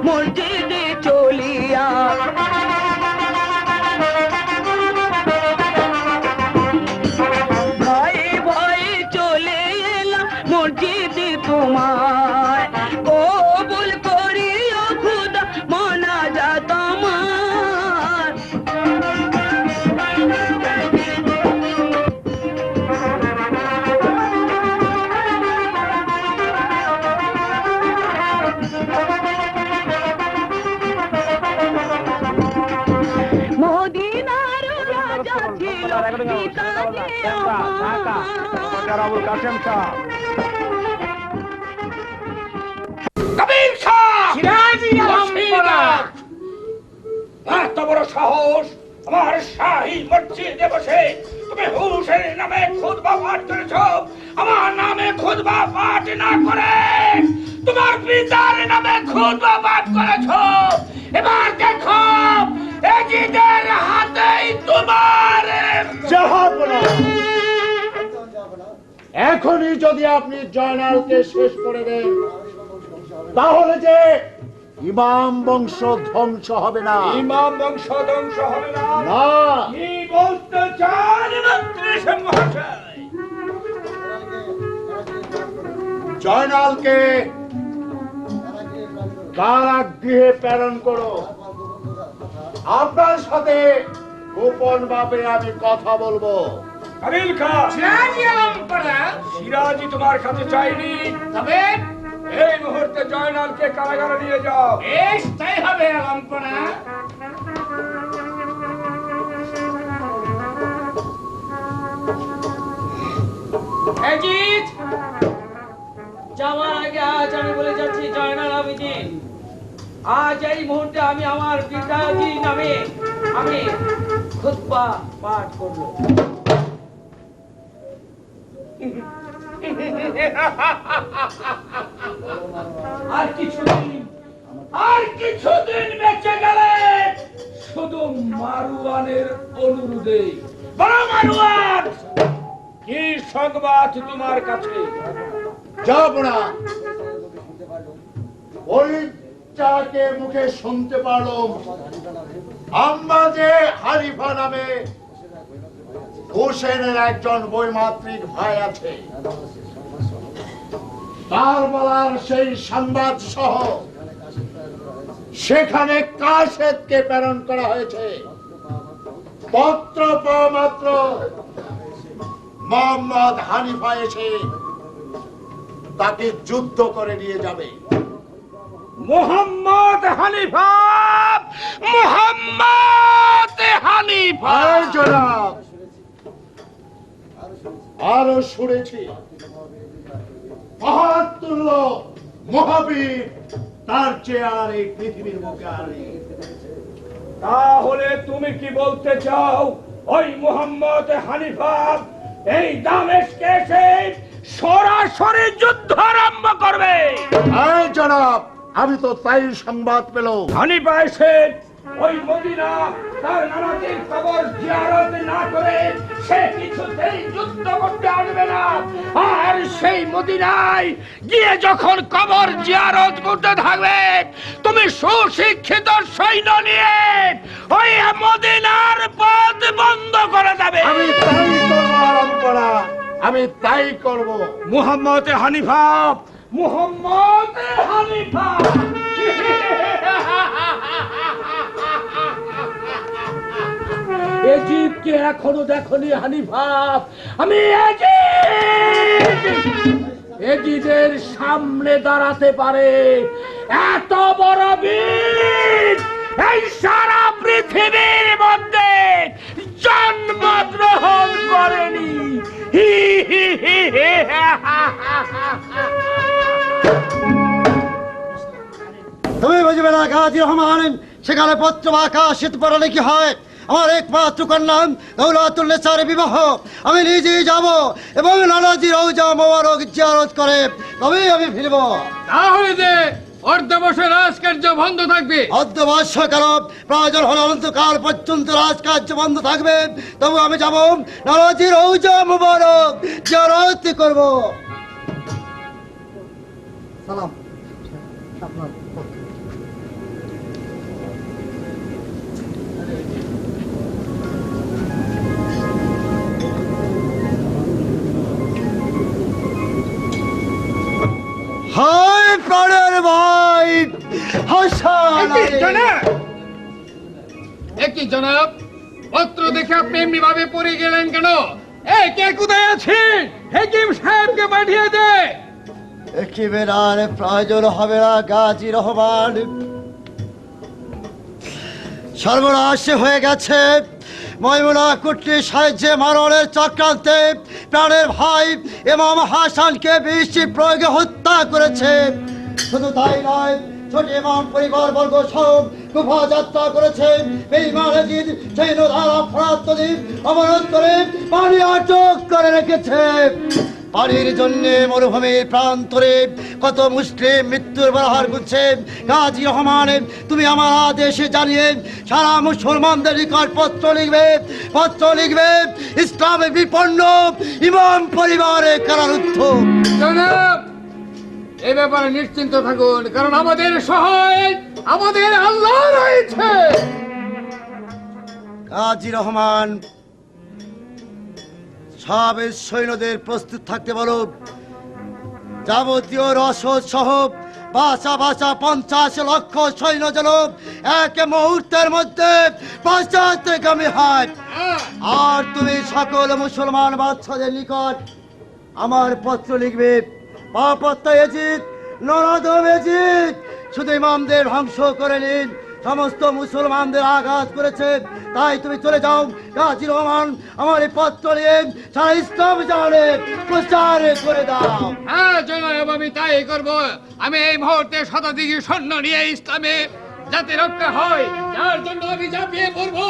মসজিদে চলিয়া ভয়ে ভয়ে চলে এলাম মসজিদে তোমায়। কবুল করিও খুদা মোনাজাত আমার। মদিনার রাজা ছিল পিতা যে আমার। আবুল কাসেম শাহ, কবির শাহ, এত বড় সাহস আমার শাহী মসজিদে বসে তুমি হুসেন নামে খুতবা পাঠ করেছ, আমার নামে খুতবা পাঠ না করে তোমার পিতার নামে খুতবা পাঠ করেছ। এবার দেখো এজিদের হাতেই তোমার জাহাপনা। এখনই যদি আপনি জয়নালকে শেষ করে দেন তাহলে যে ইমাম বংশ ধ্বংস হবে না। ইমাম বংশ ধ্বংস হবে না? না। কি বলতে চান মন্ত্রী মহাশয়? জয়নালকে কারাগৃহে প্রেরণ করো। আপনার সাথে গোপন ভাবে আমি কথা বলবো। কাবিল খা সিরাজি তোমার কাছে চাইনি, তবে এই মুহূর্তে জয়নালকে কারাগারে নিয়ে যাও। বেশ, তাই হবে আলমপনা। অজিত, যাওয়ার আগে আজ আমি বলে যাচ্ছি জয়নাল আবেদিন, আজ এই মুহূর্তে আমি আমার পিতাজির নামে আমি খুতবা পাঠ করলো। আর কিছুদিন বেঁচে গেলে শুধু মারুয়ানের অনুরোধে। বড় মারুয়ান, কি সংবাদ তোমার কাছে? যাব না, ওই চাকে মুখে শুনতে পারলাম আম্বাজে হারিফা নামে হোসেনের একজন বৈমাত্রিক ভাই আছে। কারবালার সেই সংবাদ সহ সেখানে কাশেদকে প্রেরণ করা হয়েছে। পত্র পাওয়া মাত্র মোহাম্মদ হানিফা এসে তাকে যুদ্ধ করে নিয়ে যাবে। মোহাম্মদ হানিফা, মোহাম্মদ হানিফা। এই জনাব, আরো শুনেছি মহাতুল্য মহাবীর তার চেয়ে আর এই পৃথিবীর মুখে আর নেই। তাহলে তুমি কি বলতে চাও ওই মোহাম্মদ হানিফা এই দামেস্কে এসে সরাসরি যুদ্ধ আরম্ভ করবে? এই জনাব, আমি তো তাই সংবাদ পেলাম। হানিফা এসে ওই মদিনা তার নানাজির কবর জিয়ারত না করে সে কিছুতেই যুদ্ধ করতে আসবে না। আর সেই মদিনায় গিয়ে যখন কবর জিয়ারত করতে থাকবে, তুমি সুশিক্ষিত সৈন্য নিয়ে ওই মদিনার পথ বন্ধ করে দেবে। আমি তাই করবো আলমপনা, আমি তাই করব। মুহাম্মদ হানিফা, মুহাম্মদ হানিফা। এজিদকে এখনো দেখনি হানিফা? আমি এজিদের সামনে দাঁড়াতে পারে এত বড় বীর এই সারা পৃথিবীর মধ্যে জন্মগ্রহণ করেনি। তুমি বুঝবে না গাজী রহমান, সেখানে পত্র বা কাশিদ পড়ালে কি হয়? আমার একমাত্র কন্যা দৌলতুল্লেসার বিবাহ, আমি নিজেই যাব এবং নানাজি রওজা মোবারক জিয়ারত করে তবেই আমি ফিরব। তাহলে যে অর্ধবর্ষে রাজকার্য বন্ধ থাকবে। অর্ধবর্ষ কাল প্রয়োজন হলে অনন্তকাল পর্যন্ত রাজকার্য বন্ধ থাকবে, তবু আমি যাব নানাজি রওজা মোবারক জিয়ারত করব। সালাম। হাই প্রাণের ভাই হাসান আলী। একই জনাব, পত্র দেখে আপনি এমনি ভাবে পড়ে গেলেন কেন? এই কে কোথায় আছেন? হেকিম সাহেবকে পাঠিয়ে দে। হেকিমের আর প্রয়োজন হবে না গাজী রহমান, সর্বনাশ হয়ে গেছে। ময়মুনা কুট্টির সাহায্যে মারণের চক্রান্তে প্রাণের ভাই ইমাম হাসানকে বিষ প্রয়োগে হত্যা করেছে। শুধু তাই নয়, ছোট ইমাম পরিবার বর্গ সব কুফা যাত্রা করেছে। বেঈমান এজিদ সৈন্য ধারা ফরাত নদী অবরোধ করে পানি আটক করে রেখেছে। পানির জন্য মরুভূমির প্রান্তরে কত মুসলিম মৃত্যুর বরাহার করছে। গাজী রহমান, তুমি আমার আদেশে জানিয়ে সারা মুসলমানদের নিকট পত্র লিখবে ইসলামে বিপন্ন ইমাম পরিবারে কারারুদ্ধ। জনাব, এই ব্যাপারে নিশ্চিন্ত থাকুন, কারণ আমাদের সহায় আমাদের আল্লাহ রয়েছে। গাজী রহমান, সব সৈন্যদের প্রস্তুত থাকতে বলো। যাবতীয় রসদ সহ বাঁচা বাঁচা 50 লক্ষ সৈন্য যেন এক মুহূর্তের মধ্যে পাশ্চাত্যগামী হয়। আর তুমি সকল মুসলমান বাদশাদের নিকট আমার পত্র লিখবে। পাপাত্তা এজিদ, নরদম এজিদ শুধু ইমামদের ধ্বংস করে নিন, সমস্ত মুসলমানদের আঘাত করেছে, তাই তুমি চলে যাও। গাজী রহমান আমার এই পত্র নিয়ে সারা ইসলাম জানে প্রচার করে দাও। হ্যাঁ জনাব, আমি তাই করব। আমি এই মুহূর্তে শতাধিক সৈন্য নিয়ে ইসলামে যাতে রক্ষা হয় যার জন্য আমি ঝাঁপিয়ে পড়বো।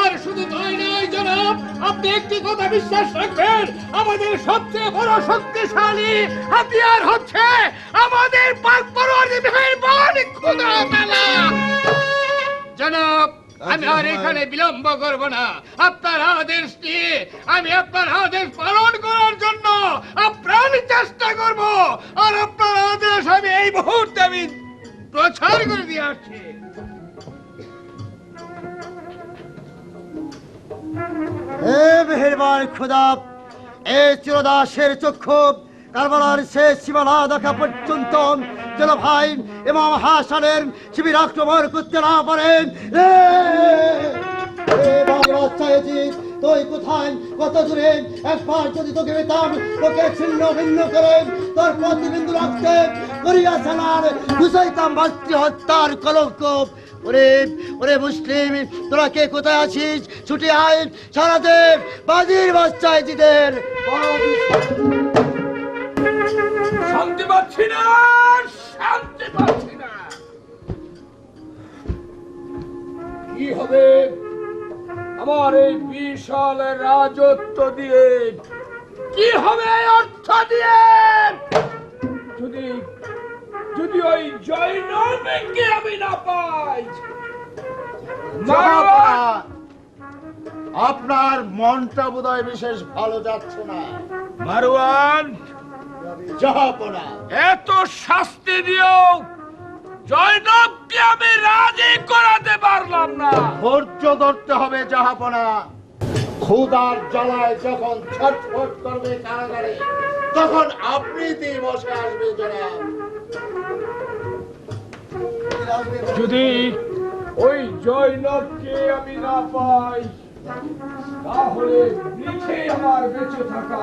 আর শুধু তাই নয় জনাব, আপনি একটি কথা বিশ্বাস রাখবেন, আমাদের সবচেয়ে বড় শক্তিশালী হাতিয়ার হচ্ছে আমাদের পাক পরওয়ারদিগার খোদা তাআলা। জনাব, আমি আর এখানে বিলম্ব করব না। আপনার আদেশ নিয়ে আমি আপনার আদেশ পালন করার জন্য আপ্রাণ চেষ্টা করব। আর আপনার আদেশ আমি এই মুহূর্তে আমি প্রচার করে দিয়ে আসছি। হে মেহেরবান খোদা, এই চিরদাসের চক্ষু কারবালার শেষ সীমানা দেখা পর্যন্ত যেন ভাই ইমাম হাসানের শিবির আক্রমণ করতে না পারেন। তুই কোথায়, কত দূরে? একবার যদি তোকে পেতাম, তোকে ছিন্ন ভিন্ন করেন তোর প্রতিবিন্দু রক্তে করিয়া ছাড়ার বুঝাইতাম মাতৃ হত্যার কলঙ্ক। ওরে ওরে মুসলিম, তোরা কে কোথায় আছিস? ছুটে আয়, সারা দেব বাজির বাচ্চা এজিদের। শান্তি পাচ্ছি না, শান্তি পাচ্ছি না। কি হবে আমার এই বিশাল রাজত্ব দিয়ে? কি হবে অর্থ দিয়ে? যদি যদি ওই জয়নবকে আমি না পাই। আপনার মনটা বোধহয় বিশেষ ভালো যাচ্ছে না। মারওয়ান, জাহাপনা, এত শাস্তি দিও জয়নবকে আমি রাজি করাতে পারলাম না। ধৈর্য ধরতে হবে জাহাপনা। ক্ষুধার জ্বালায় যখন ছটফট করবে কারাগারে, তখন আপনি বসে আসবে জনাব। যদি ওই জয়নবকে আমি না পাই, তাহলে মিছে আমার বেঁচে থাকা।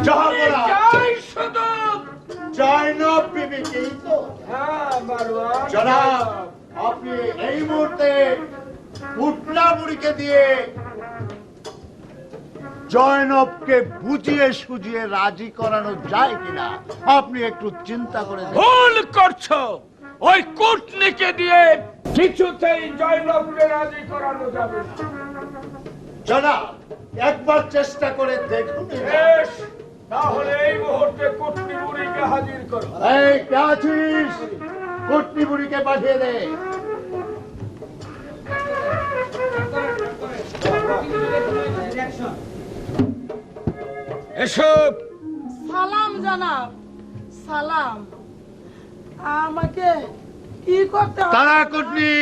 জাহাপনা, চাই শুধু জয়নব বিবিকেই তো। হ্যাঁ মারওয়ান জনাব, আপনি এই মুহূর্তে উটলা বুড়িকে দিয়ে জয়নবকে বুঝিয়ে সুজিয়ে রাজি করানো যায় কিনা আপনি একটু চিন্তা করে দেখুন। ভুল করছো। ওই কুটনিকে দিয়ে কিছুতেই জয়নবকে রাজি করানো যাবে না। জনাব, একবার চেষ্টা করে দেখুন। বেশ, তাহলে এই মুহূর্তে কুটনি বুড়িকে হাজির করো। এই কে আছিস? কুটনি বুড়িকে পাঠিয়ে দে। এসব সালাম জানাব, সালাম। আমাকে কি করতে হবে? তারা কুটনি,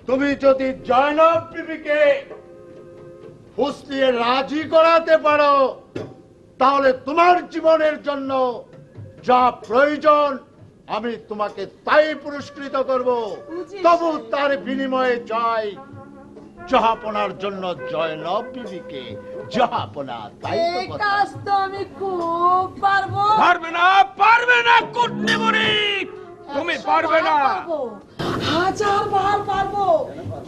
তুমি যদি জয়নব বিবিকে ফুসলিয়ে রাজি করাতে পারো, তাহলে তোমার জীবনের জন্য যা প্রয়োজন আমি তোমাকে তাই পুরস্কৃত করব। তবু তার বিনিময়ে চাই জাহাপনার জন্য জয়নব বিবিকে। জাহাপনা, তাই তো এই কথা। কাজ তো আমি খুব পারবো। পারবে না কুটনি বুড়ি, তুমি পারবে না। পারবো, 1000 বার পারবো।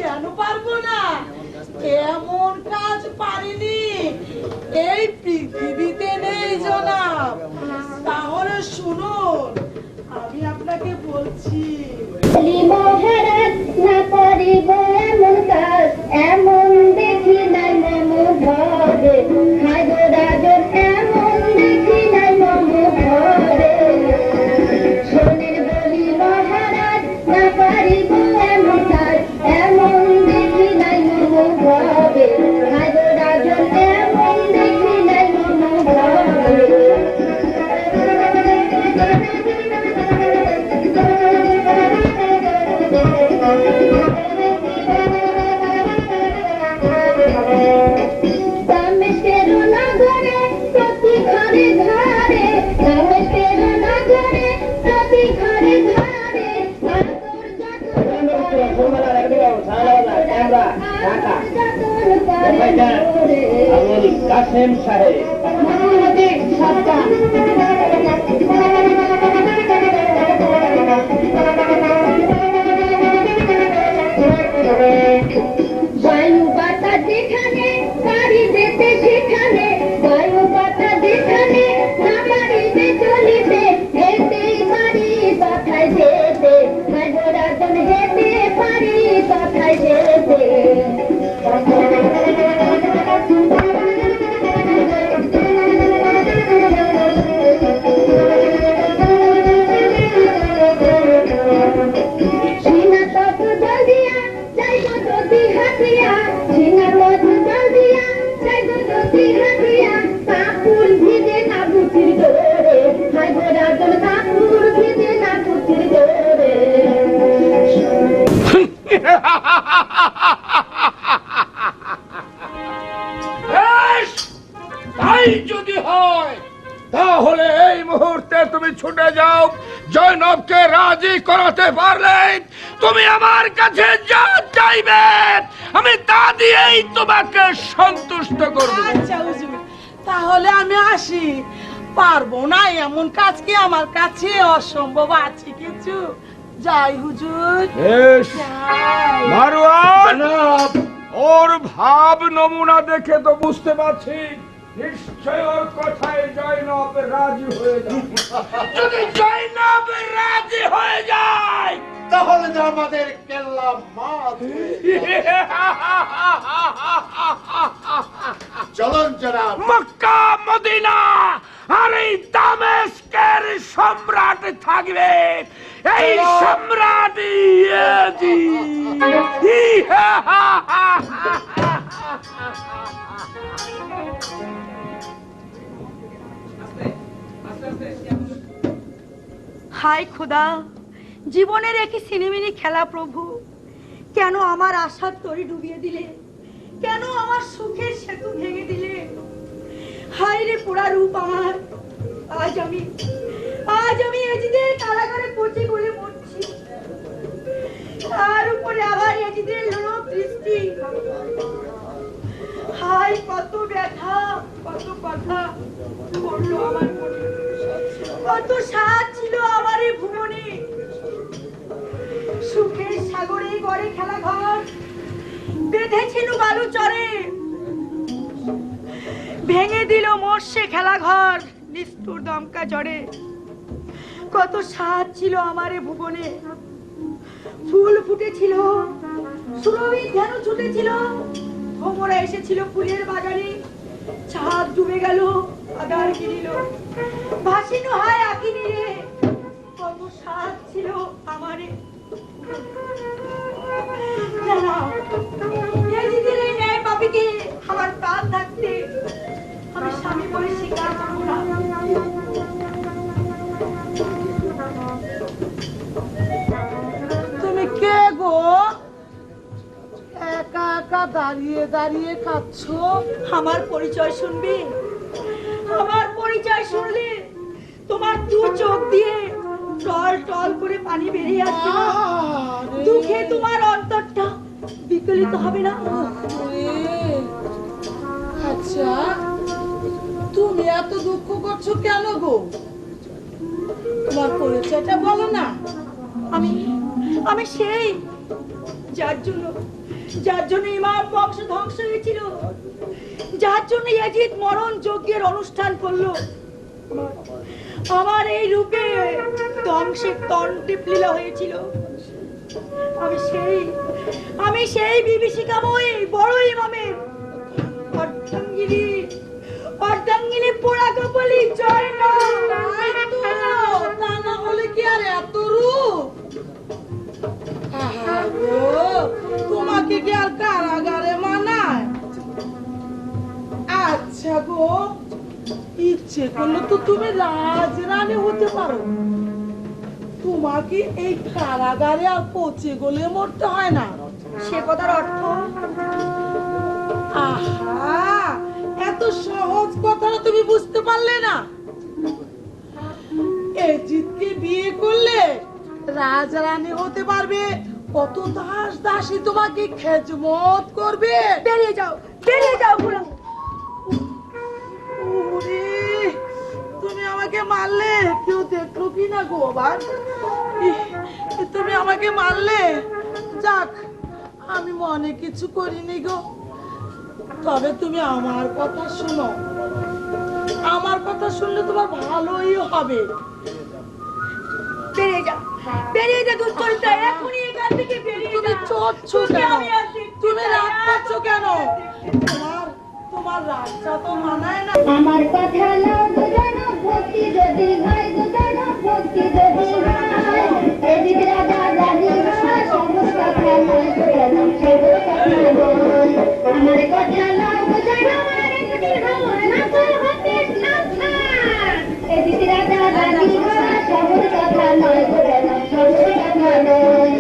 কেন পারবো না? এমন কাজ পারিনি এই পৃথিবীতে নেই জনাব। তাহলে শুনুন, আমি আপনাকে বলছি। মহারাজ না করিব এমন কাজ, এমন দেখি নাই মম ঘরে। খাইব রাজন এমন দেখি নাই মম ঘরে। শোনেন বলি মহারাজ না পারিব এমন কাজ, এমন দেখি নাই মম ঘরে। খাইব রাজন হায়দার আবুল কাসেম সাহেব। বায়ু বাতাস যেখানে গাড়ি যেতে সেখানে, বায়ু বাতাস যেখানে না পারিবে চলিতে, হেঁটে পারি কথায় যেতে, মাঝরাজন হেঁটে পারি কথায় যেতে। সিনা তত জল দিয়া যাইব যদি হাতিয়া, সিনা তত জল দিয়া যাইব যদি হাতিয়া, কাপুর ভিজে না বুচির দোরে, মাঝরাজন কাপুর ভিজে না বুচির দোরে। বেশ, তাই যদি হয় তাহলে এই মুহূর্তে তুমি ছুটে যাও। জয়নবকে রাজি করাতে পারলে তুমি আমার কাছে যা চাইবে আমি তা দিয়েই তোমাকে সন্তুষ্ট করব। আচ্ছা হুজুর, তাহলে আমি আসি। পারবো না এমন কাজ কি আমার কাছে অসম্ভব আছে কিছু? যাই হুজুর, বেশ, যাই। মারওয়ান, ওর ভাব নমুনা দেখে তো বুঝতে পারছি নিশ্চয় ওর কথায় জয়নব রাজি হয়ে যাবে। যদি জয়নব রাজি হয়ে যায় তাহলে যে আমাদের কেল্লা মাছ। চলুন জনাব। মক্কা মদিনা আর এই দামেস্কের সম্রাট থাকবে এই সম্রাট ইয়াজিদ। হায় খোদা, জীবনের একই সিনেমিনি খেলা প্রভু, কেন আমার আশার তরি ডুবিয়ে দিলে? কেন আমার সুখের সেতু ভেঙে দিলে? হায় রে পোড়া রূপ আমার, আজ আমি এজিদের কারাগারে পচে গলে মরছি। তার উপরে আবার এজিদের লোক দৃষ্টি। হায় কত ব্যথা, কত কথা পড়লো আমার মনে, কত স্বাদ ছিল আমার এই ভুবনে। সুখের সাগরে গড়ে খেলা ঘর বেঁধেছিল বালু চরে, ভেঙে দিল মোর্শে খেলা ঘর নিষ্ঠুর দমকা জড়ে। কত স্বাদ ছিল আমার এই ভুবনে, ফুল ফুটেছিল, সুরভি ধ্যান ছুটেছিল, ভ্রমরা এসেছিল ফুলের বাগানে। চাঁদ ডুবে গেল, আধার গিরিল, ভাসিনো হায় আকিনি রে, কত স্বাদ ছিল আমারে। এই ন্যায় পাপিকে আমার প্রাণ থাকতে আমি স্বামী বলে স্বীকার করবো না। তুমি কে গো? একা একা দাঁড়িয়ে দাঁড়িয়ে কাঁদছো? আমার পরিচয় শুনবি? আমার পরিচয় শুনলে তোমার দু চোখ দিয়ে টল টল করে পানি বেরিয়ে আসবে না? আরে, দুঃখে তোমার অন্তরটা বিকলিত হবে না? ওরে, আচ্ছা তুমি এত দুঃখ করছো কেন গো? তোমার পরিচয়টা বলো না। আমি সেই যার জন্য ইমাম বংশ ধ্বংস হয়েছিল, যার জন্য ইয়াজিদ মরণ যজ্ঞের অনুষ্ঠান করলো। আমার এই রূপে ধ্বংসের তন্ত্রীলীলা হয়েছিল। আমি সেই বিভীষিকাময় বড় ইমামের অর্ধাঙ্গিনী পোড়া কপালি জয়নব। তা না হলে কি আর এত রূপ? আহা গো, তোমাকে কি আর কারাগারে মানায়? আচ্ছা গো, ইচ্ছে করলে তো তুমি রাজরানী হতে পারো। তোমাকে এই কারাগারে আর পচে গলে মরতে হয় না। সে কথার অর্থ? আহা, এত সহজ কথাটা তুমি বুঝতে পারলে না? এজিদকে বিয়ে করলে রাজরানী হতে পারবে, কত দাস দাসী তোমাকে খেজমত করবে। বেরিয়ে যাও গোলাম। ওরে, তুমি আমাকে মারলে, কেউ দেখলো কি না গো আবার? তুমি আমাকে মারলে, যাক আমি মনে কিছু করিনি গো। তবে তুমি আমার কথা শোনো, আমার কথা শুনলে তোমার ভালোই হবে। বেরিয়ে যা দুশ্চরিত্রা, এখনই এখান থেকে বেরিয়ে তুমি যা। চড়ছো তোকে কেন? আমি আর দেখতে তুমি চাই রাগ না। করছো কেন? তোমার রাগটা তো মানায় না। আমার কথা লাও দুজন ভক্তি যদি হয়, দুজন ভক্তি যদি হয়, এদিক রাজা রানী হয়, সমস্ত কথা নয় দুজন সব কথা নয়। আমার কথা লাও দুজন যদি হয়, না তো হতে না ছাড়। এদিক রাজা রানী হয়, সমস্ত কথা নয় দুজন সব কথা নয়।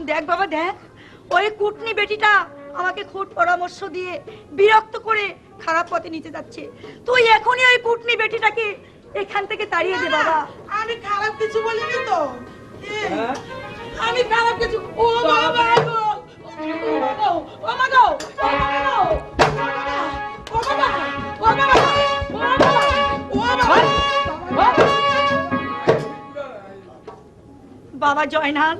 দেখ বাবা দেখ, ওই কুটনি বেটিটা আমাকে খুব পরামর্শ দিয়ে বিরক্ত করে খারাপ পথে নিতে যাচ্ছে। তুই এখনই ওই কুটনি বেটিটাকে এখান থেকে তাড়িয়ে দে বাবা। আমি খারাপ কিছু বলিনি তো। আমি খারাপ কিছু, ও বাবা গো, ও মা গো, ও বাবা, ও বাবা, ও বাবা। বাবা জয়নাল,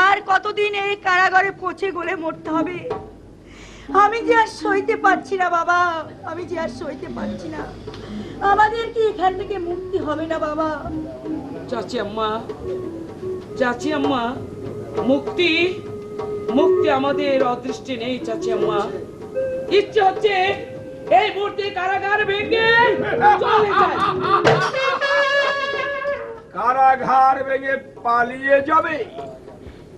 আর কতদিন এই কারাগারে পচে গলে মরতে হবে? আমি যে আর সইতে পারছি না বাবা, আমি যে আর সইতে পারছি না। আমাদের কি এখান থেকে মুক্তি হবে না বাবা? চাচি আম্মা, মুক্তি আমাদের অদৃষ্টে নেই চাচি আম্মা। ইচ্ছে হচ্ছে এই মুহূর্তে কারাগার ভেঙে চলে যায়। কারাগার ভেঙে পালিয়ে যাবে,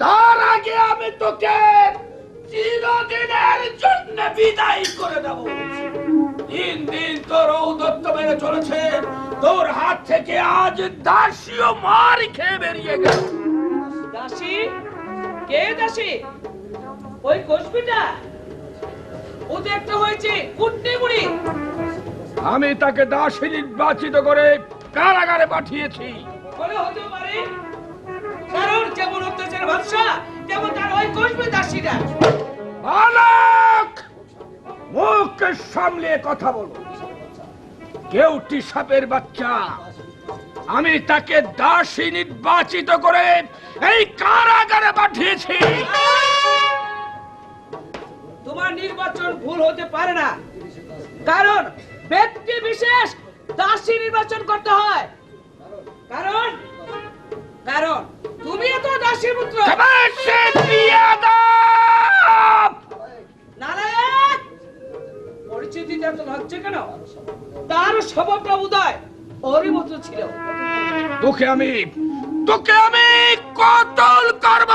তার আগে আমি তোকে চিরদিনের জন্য বিদায় করে দেব। দিন দিন তোর ঔদত্ত বেড়ে চলেছে, তোর হাত থেকে আজ দাসীও মার খেয়ে বেরিয়ে গেল। দাসী? কে দাসী? ওই কোষপিটা? ও তো একটা হয়েছে কুটনি বুড়ি। আমি তাকে দাসী নির্বাচিত করে কারাগারে পাঠিয়েছি। বলে হতে পারে, কারণ যেমন অত্যাচার ভাষা তেমন তার ওই কোষপি দাসীরা। বালক, মুখকে সামলে কথা বলো। কেউটি সাপের বাচ্চা, আমি তাকে দাসী নির্বাচিত করে এই কারাগারে পাঠিয়েছি। তোমার নির্বাচন ভুল হতে পারে না, কারণ ব্যক্তি বিশেষ দাসী নির্বাচন করতে হয়। কারণ তুমি তো দাসীর পুত্র। নারায়ণ, পরিচিতি এত লাগছে কেন? তার স্বভাবটা উদয় ওরই মতো ছিল। তোকে আমি কতল করব।